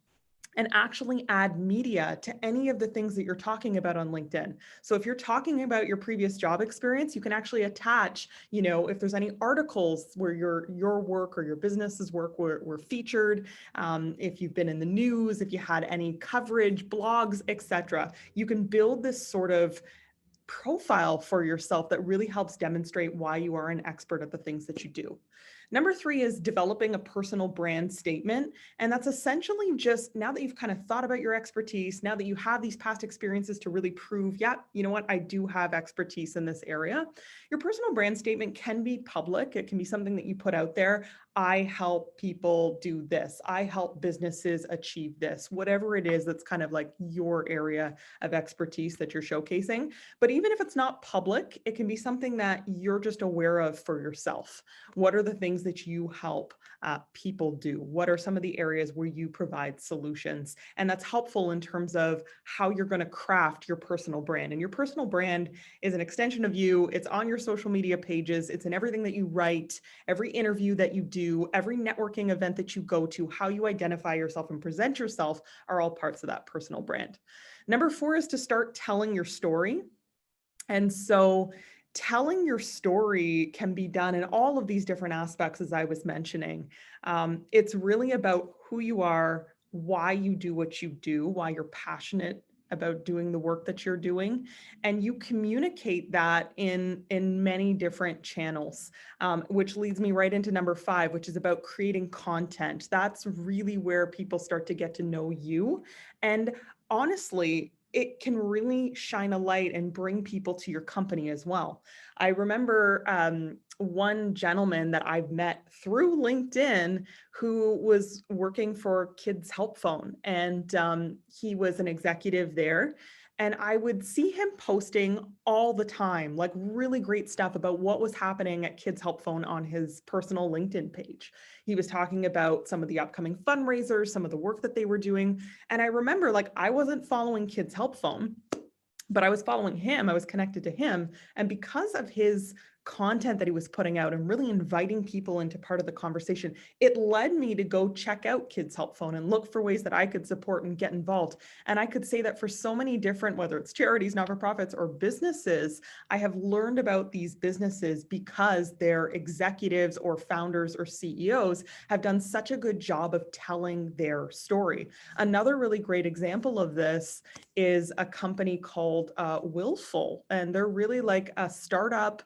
[SPEAKER 2] and actually add media to any of the things that you're talking about on LinkedIn. So if you're talking about your previous job experience, you can actually attach, if there's any articles where your work or your business's work were featured, if you've been in the news, if you had any coverage, blogs, etc. You can build this sort of profile for yourself that really helps demonstrate why you are an expert at the things that you do. Number 3 is developing a personal brand statement. And that's essentially just, now that you've kind of thought about your expertise, now that you have these past experiences to really prove, yeah, you know what, I do have expertise in this area. Your personal brand statement can be public. It can be something that you put out there. I help people do this. I help businesses achieve this, whatever it is that's kind of like your area of expertise that you're showcasing. But even if it's not public, it can be something that you're just aware of for yourself. What are the things that you help people do? What are some of the areas where you provide solutions? And that's helpful in terms of how you're going to craft your personal brand. And your personal brand is an extension of you. It's on your social media pages. It's in everything that you write, every interview that you do, every networking event that you go to, how you identify yourself and present yourself are all parts of that personal brand. Number 4 is to start telling your story. And so telling your story can be done in all of these different aspects, as I was mentioning. It's really about who you are, why you do what you do, why you're passionate about doing the work that you're doing, and you communicate that in many different channels, which leads me right into number 5, which is about creating content. That's really where people start to get to know you. And honestly, it can really shine a light and bring people to your company as well. I remember one gentleman that I've met through LinkedIn who was working for Kids Help Phone, and he was an executive there. And I would see him posting all the time, like really great stuff about what was happening at Kids Help Phone on his personal LinkedIn page. He was talking about some of the upcoming fundraisers, some of the work that they were doing. And I remember, like, I wasn't following Kids Help Phone, but I was following him. I was connected to him. And because of his content that he was putting out and really inviting people into part of the conversation, it led me to go check out Kids Help Phone and look for ways that I could support and get involved. And I could say that for so many different, whether it's charities, not-for-profits, or businesses, I have learned about these businesses because their executives or founders or CEOs have done such a good job of telling their story. Another really great example of this is a company called Willful, and they're really like a startup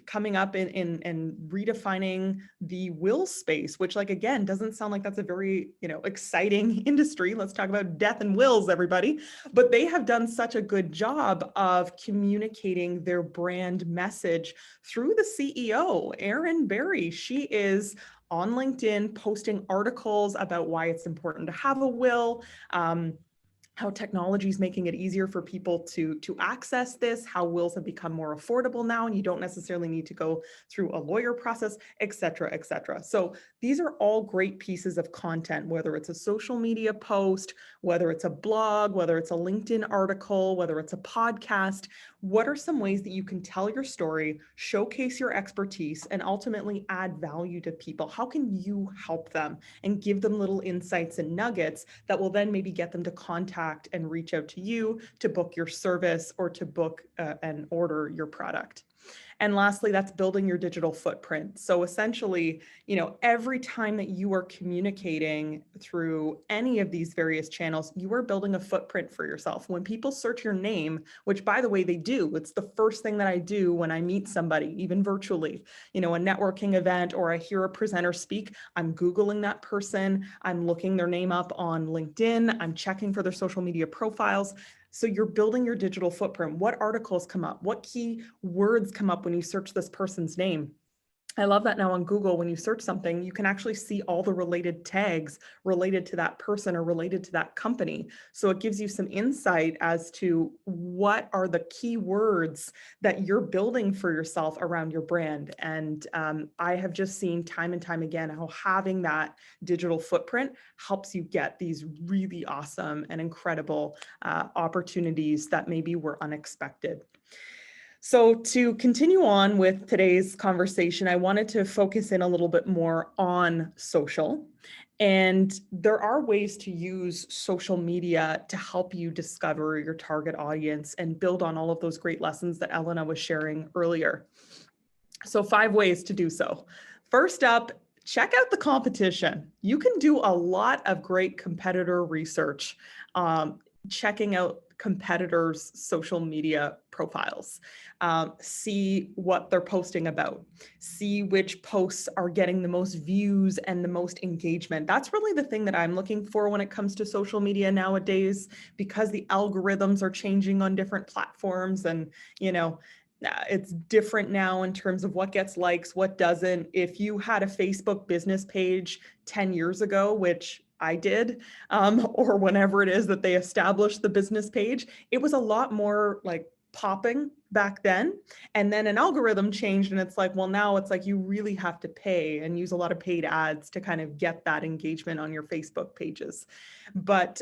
[SPEAKER 2] coming up in redefining the will space, which, like, again, doesn't sound like that's a very exciting industry. Let's talk about death and wills, everybody. But they have done such a good job of communicating their brand message through the CEO, Erin Berry. She is on LinkedIn posting articles about why it's important to have a will, how technology is making it easier for people to access this, how wills have become more affordable now, and you don't necessarily need to go through a lawyer process, et cetera, et cetera. So these are all great pieces of content, whether it's a social media post, whether it's a blog, whether it's a LinkedIn article, whether it's a podcast. What are some ways that you can tell your story, showcase your expertise, and ultimately add value to people? How can you help them and give them little insights and nuggets that will then maybe get them to contact and reach out to you to book your service or to book and order your product? And lastly, that's building your digital footprint. So essentially, every time that you are communicating through any of these various channels, you are building a footprint for yourself. When people search your name, which, by the way, they do, it's the first thing that I do when I meet somebody, even virtually, a networking event, or I hear a presenter speak, I'm Googling that person, I'm looking their name up on LinkedIn, I'm checking for their social media profiles. So you're building your digital footprint. What articles come up? What key words come up when you search this person's name? I love that now on Google, when you search something, you can actually see all the related tags related to that person or related to that company. So it gives you some insight as to what are the key words that you're building for yourself around your brand. And I have just seen time and time again how having that digital footprint helps you get these really awesome and incredible opportunities that maybe were unexpected. So to continue on with today's conversation, I wanted to focus in a little bit more on social. And there are ways to use social media to help you discover your target audience and build on all of those great lessons that Elena was sharing earlier. So 5 ways to do so. First up, check out the competition. You can do a lot of great competitor research, checking out competitors' social media profiles, see what they're posting about, see which posts are getting the most views and the most engagement. That's really the thing that I'm looking for when it comes to social media nowadays, because the algorithms are changing on different platforms, and it's different now in terms of what gets likes, what doesn't. If you had a Facebook business page 10 years ago, which I did, or whenever it is that they established the business page, it was a lot more like popping back then. And then an algorithm changed, and it's like, well, now it's like you really have to pay and use a lot of paid ads to kind of get that engagement on your Facebook pages. But,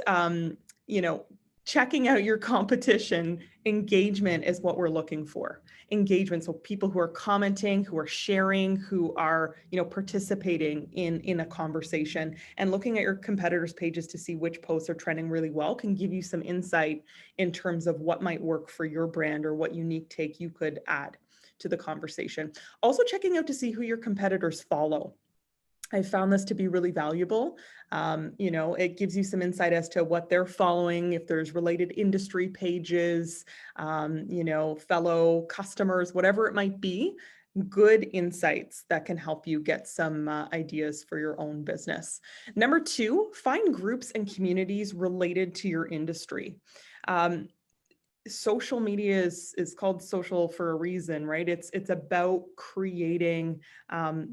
[SPEAKER 2] checking out your competition, engagement is what we're looking for. Engagement, so people who are commenting, who are sharing, who are participating in a conversation, and looking at your competitors' pages to see which posts are trending really well can give you some insight in terms of what might work for your brand or what unique take you could add to the conversation. Also checking out to see who your competitors follow. I found this to be really valuable. It gives you some insight as to what they're following, if there's related industry pages, fellow customers, whatever it might be, good insights that can help you get some ideas for your own business. Number 2, find groups and communities related to your industry. Social media is called social for a reason, right? It's about creating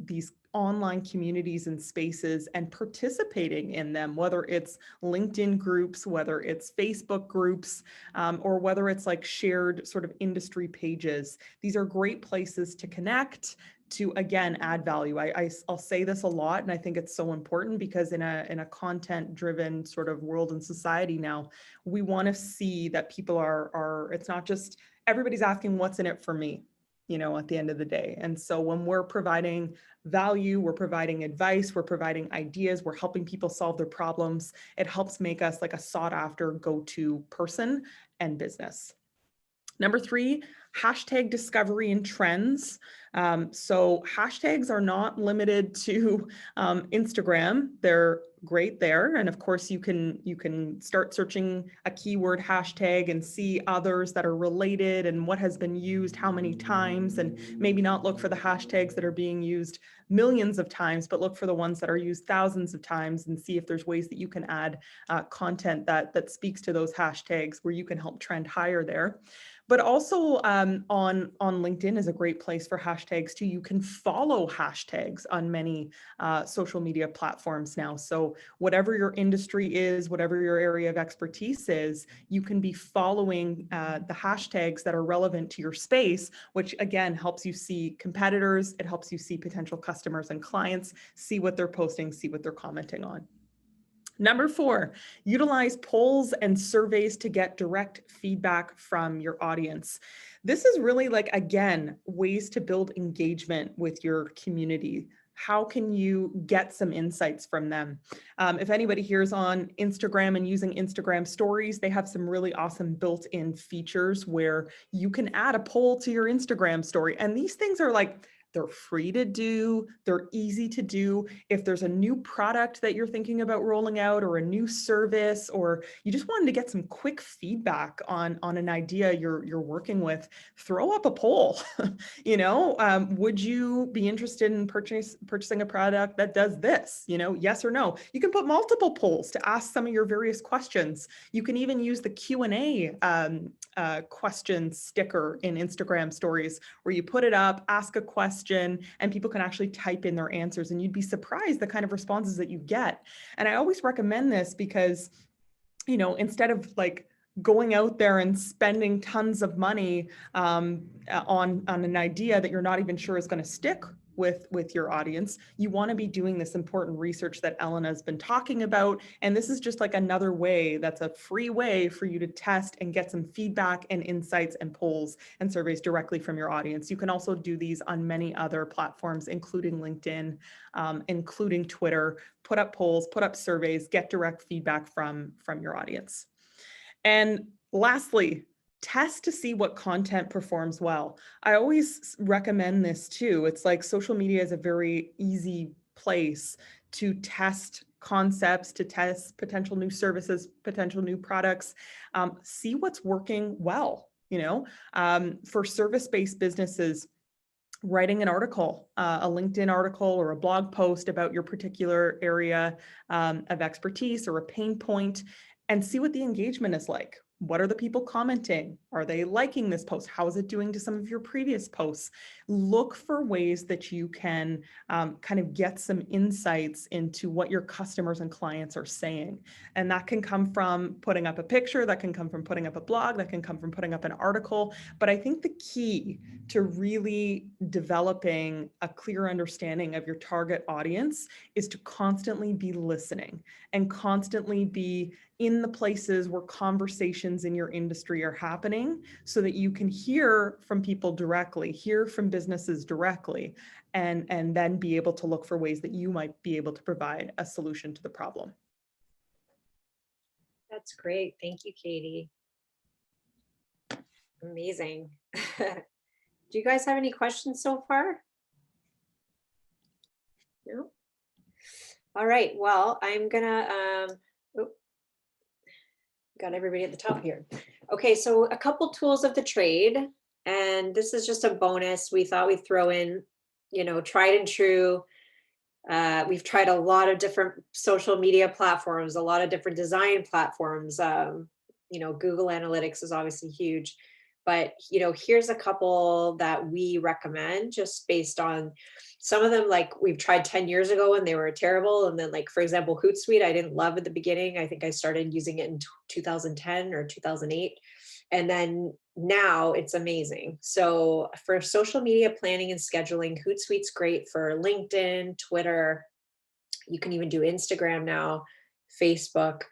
[SPEAKER 2] these online communities and spaces and participating in them, whether it's LinkedIn groups, whether it's Facebook groups, or whether it's like shared sort of industry pages. These are great places to connect, to again add value. I'll say this a lot, and I think it's so important because in a content driven sort of world and society now, we want to see that people are it's not just everybody's asking what's in it for me, at the end of the day. And so when we're providing value, we're providing advice, we're providing ideas, we're helping people solve their problems, it helps make us like a sought after go-to person and business. Number 3, hashtag discovery and trends. So hashtags are not limited to Instagram. They're great there. And of course, you can start searching a keyword hashtag and see others that are related and what has been used how many times, and maybe not look for the hashtags that are being used millions of times, but look for the ones that are used thousands of times and see if there's ways that you can add content that speaks to those hashtags where you can help trend higher there. But also on LinkedIn is a great place for hashtags too. You can follow hashtags on many social media platforms now. So whatever your industry is, whatever your area of expertise is, you can be following the hashtags that are relevant to your space, which again helps you see competitors. It helps you see potential customers and clients, see what they're posting, see what they're commenting on. Number 4, utilize polls and surveys to get direct feedback from your audience. This is really like, again, ways to build engagement with your community. How can you get some insights from them? If anybody here is on Instagram and using Instagram stories, they have some really awesome built-in features where you can add a poll to your Instagram story. And these things are like, they're free to do, they're easy to do. If there's a new product that you're thinking about rolling out, or a new service, or you just wanted to get some quick feedback on an idea you're working with, throw up a poll. Would you be interested in purchasing a product that does this? Yes or no. You can put multiple polls to ask some of your various questions. You can even use the Q&A question sticker in Instagram stories, where you put it up, ask a question, and people can actually type in their answers, and you'd be surprised the kind of responses that you get. And I always recommend this because, instead of like going out there and spending tons of money on an idea that you're not even sure is going to stick with your audience. You want to be doing this important research that Elena has been talking about. And this is just like another way, that's a free way for you to test and get some feedback and insights and polls and surveys directly from your audience. You can also do these on many other platforms, including LinkedIn, including Twitter. Put up polls, put up surveys, get direct feedback from your audience. And lastly, test to see what content performs well. I always recommend this too. It's like social media is a very easy place to test concepts, to test potential new services, potential new products, see what's working well. For service-based businesses, writing an article, a LinkedIn article or a blog post about your particular area of expertise or a pain point, and see what the engagement is like. What are the people commenting? Are they liking this post? How is it doing to some of your previous posts? Look for ways that you can kind of get some insights into what your customers and clients are saying. And that can come from putting up a picture, that can come from putting up a blog, that can come from putting up an article. But I think the key to really developing a clear understanding of your target audience is to constantly be listening and constantly be in the places where conversations in your industry are happening, so that you can hear from people directly, hear from businesses directly, and then be able to look for ways that you might be able to provide a solution to the problem.
[SPEAKER 1] That's great. Thank you, Katie. Amazing. Do you guys have any questions so far? No? All right. Well, I'm gonna, got everybody at the top here. Okay, so a couple tools of the trade, and this is just a bonus. We thought we'd throw in, tried and true. We've tried a lot of different social media platforms, a lot of different design platforms. Google Analytics is obviously huge, but here's a couple that we recommend just based on some of them. Like we've tried 10 years ago and they were terrible. And then like, for example, Hootsuite, I didn't love at the beginning. I think I started using it in 2010 or 2008. And then now it's amazing. So for social media planning and scheduling, Hootsuite's great for LinkedIn, Twitter. You can even do Instagram now, Facebook.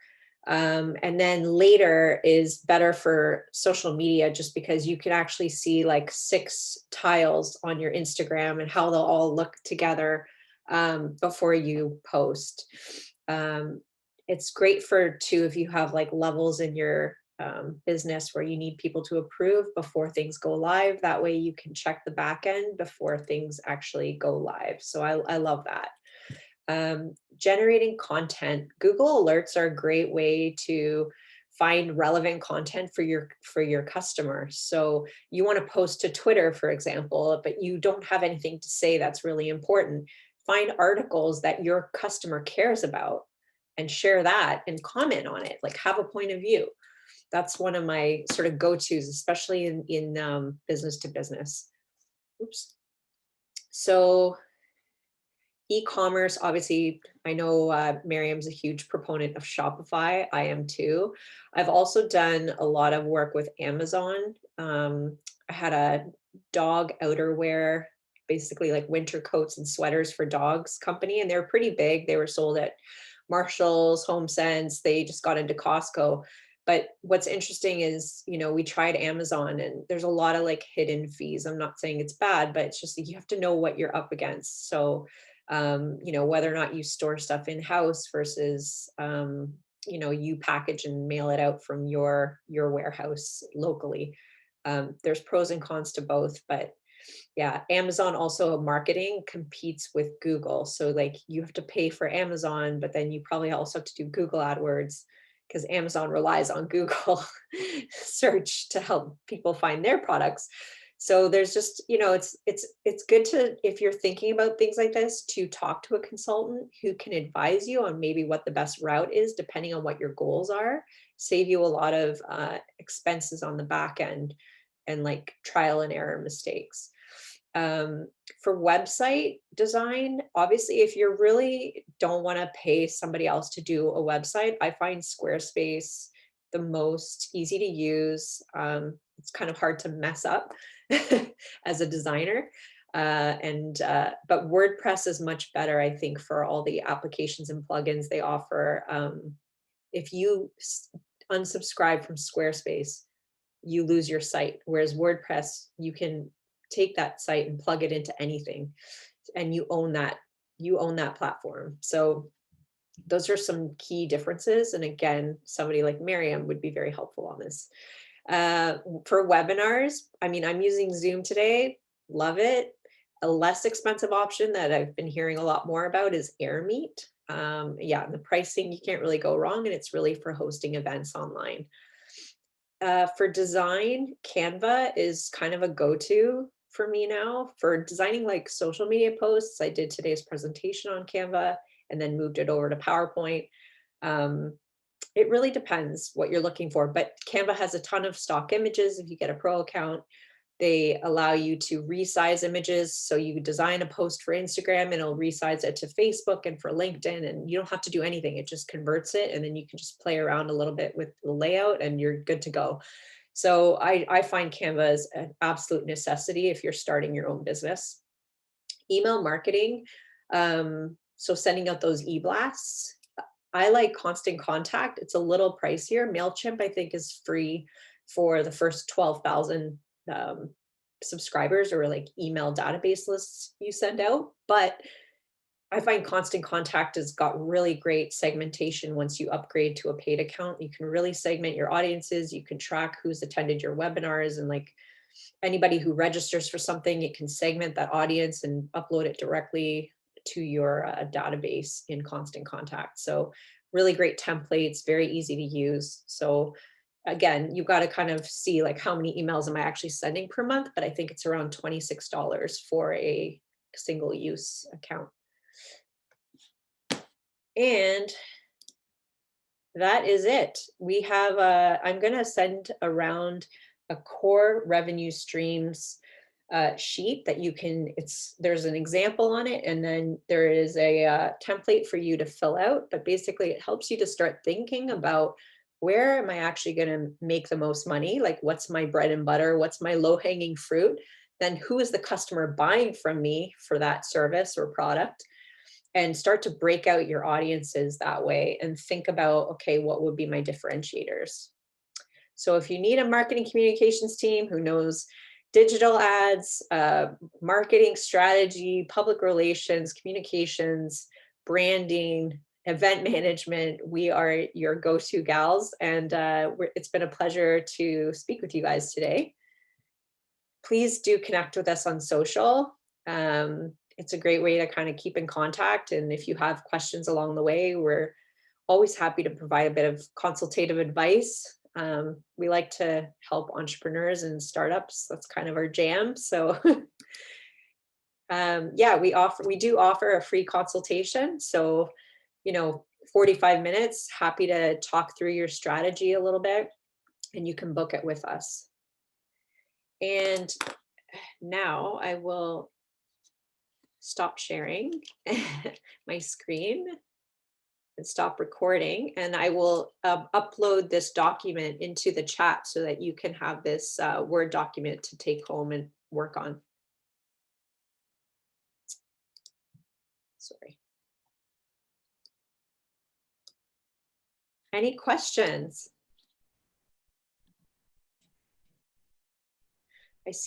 [SPEAKER 1] And then later is better for social media, just because you can actually see like 6 tiles on your Instagram and how they'll all look together before you post. It's great for too, if you have like levels in your business where you need people to approve before things go live. That way you can check the back end before things actually go live. So I love that. Generating content. Google Alerts are a great way to find relevant content for your customers. So you want to post to Twitter, for example, but you don't have anything to say that's really important. Find articles that your customer cares about and share that and comment on it, like have a point of view. That's one of my sort of go-tos, especially in business to business. Oops. So e-commerce, obviously, I know Miriam's a huge proponent of Shopify. I am too. I've also done a lot of work with Amazon. I had a dog outerwear, basically like winter coats and sweaters for dogs company, and they were pretty big. They were sold at Marshall's, HomeSense. They just got into Costco. But what's interesting is, we tried Amazon and there's a lot of like hidden fees. I'm not saying it's bad, but it's just that you have to know what you're up against. So whether or not you store stuff in-house versus, you package and mail it out from your warehouse locally. There's pros and cons to both, but yeah, Amazon also marketing competes with Google. So like you have to pay for Amazon, but then you probably also have to do Google AdWords because Amazon relies on Google search to help people find their products. So there's just, it's good to, if you're thinking about things like this, to talk to a consultant who can advise you on maybe what the best route is, depending on what your goals are, save you a lot of expenses on the back end and like trial and error mistakes. For website design, obviously, if you really don't want to pay somebody else to do a website, I find Squarespace the most easy to use. It's kind of hard to mess up as a designer. But WordPress is much better, I think, for all the applications and plugins they offer. If you unsubscribe from Squarespace, you lose your site. Whereas WordPress, you can take that site and plug it into anything, and you own that platform. So those are some key differences. And again, somebody like Miriam would be very helpful on this. For webinars, I mean, I'm using Zoom today, love it. A less expensive option that I've been hearing a lot more about is AirMeet. Yeah, the pricing, you can't really go wrong, and it's really for hosting events online. For design, Canva is kind of a go-to for me now. For designing like social media posts, I did today's presentation on Canva and then moved it over to PowerPoint. It really depends what you're looking for, but Canva has a ton of stock images if you get a pro account. They allow you to resize images. So you design a post for Instagram and it'll resize it to Facebook and for LinkedIn, and you don't have to do anything. It just converts it, and then you can just play around a little bit with the layout and you're good to go. So I find Canva is an absolute necessity if you're starting your own business. Email marketing. So sending out those e-blasts. I like Constant Contact. It's a little pricier. MailChimp, I think, is free for the first 12,000 subscribers or like email database lists you send out. But I find Constant Contact has got really great segmentation. Once you upgrade to a paid account, you can really segment your audiences. You can track who's attended your webinars, and like anybody who registers for something, it can segment that audience and upload it directly to your database in Constant Contact. So really great templates, very easy to use. So again, you've got to kind of see like how many emails am I actually sending per month, but I think it's around $26 for a single use account. And that is it. We have I'm going to send around a core revenue streams sheet that you can, there's an example on it, and then there is a template for you to fill out, but basically it helps you to start thinking about where am I actually going to make the most money? Like, what's my bread and butter? What's my low-hanging fruit? Then who is the customer buying from me for that service or product? And start to break out your audiences that way and think about, okay, what would be my differentiators? So if you need a marketing communications team who knows digital ads, marketing strategy, public relations, communications, branding, event management, we are your go-to gals. And it's been a pleasure to speak with you guys today. Please do connect with us on social. It's a great way to kind of keep in contact. And if you have questions along the way, we're always happy to provide a bit of consultative advice. We like to help entrepreneurs and startups. That's kind of our jam. So yeah, we do offer a free consultation. So, 45 minutes, happy to talk through your strategy a little bit, and you can book it with us. And now I will stop sharing my screen and stop recording, and I will upload this document into the chat so that you can have this Word document to take home and work on. Sorry. Any questions?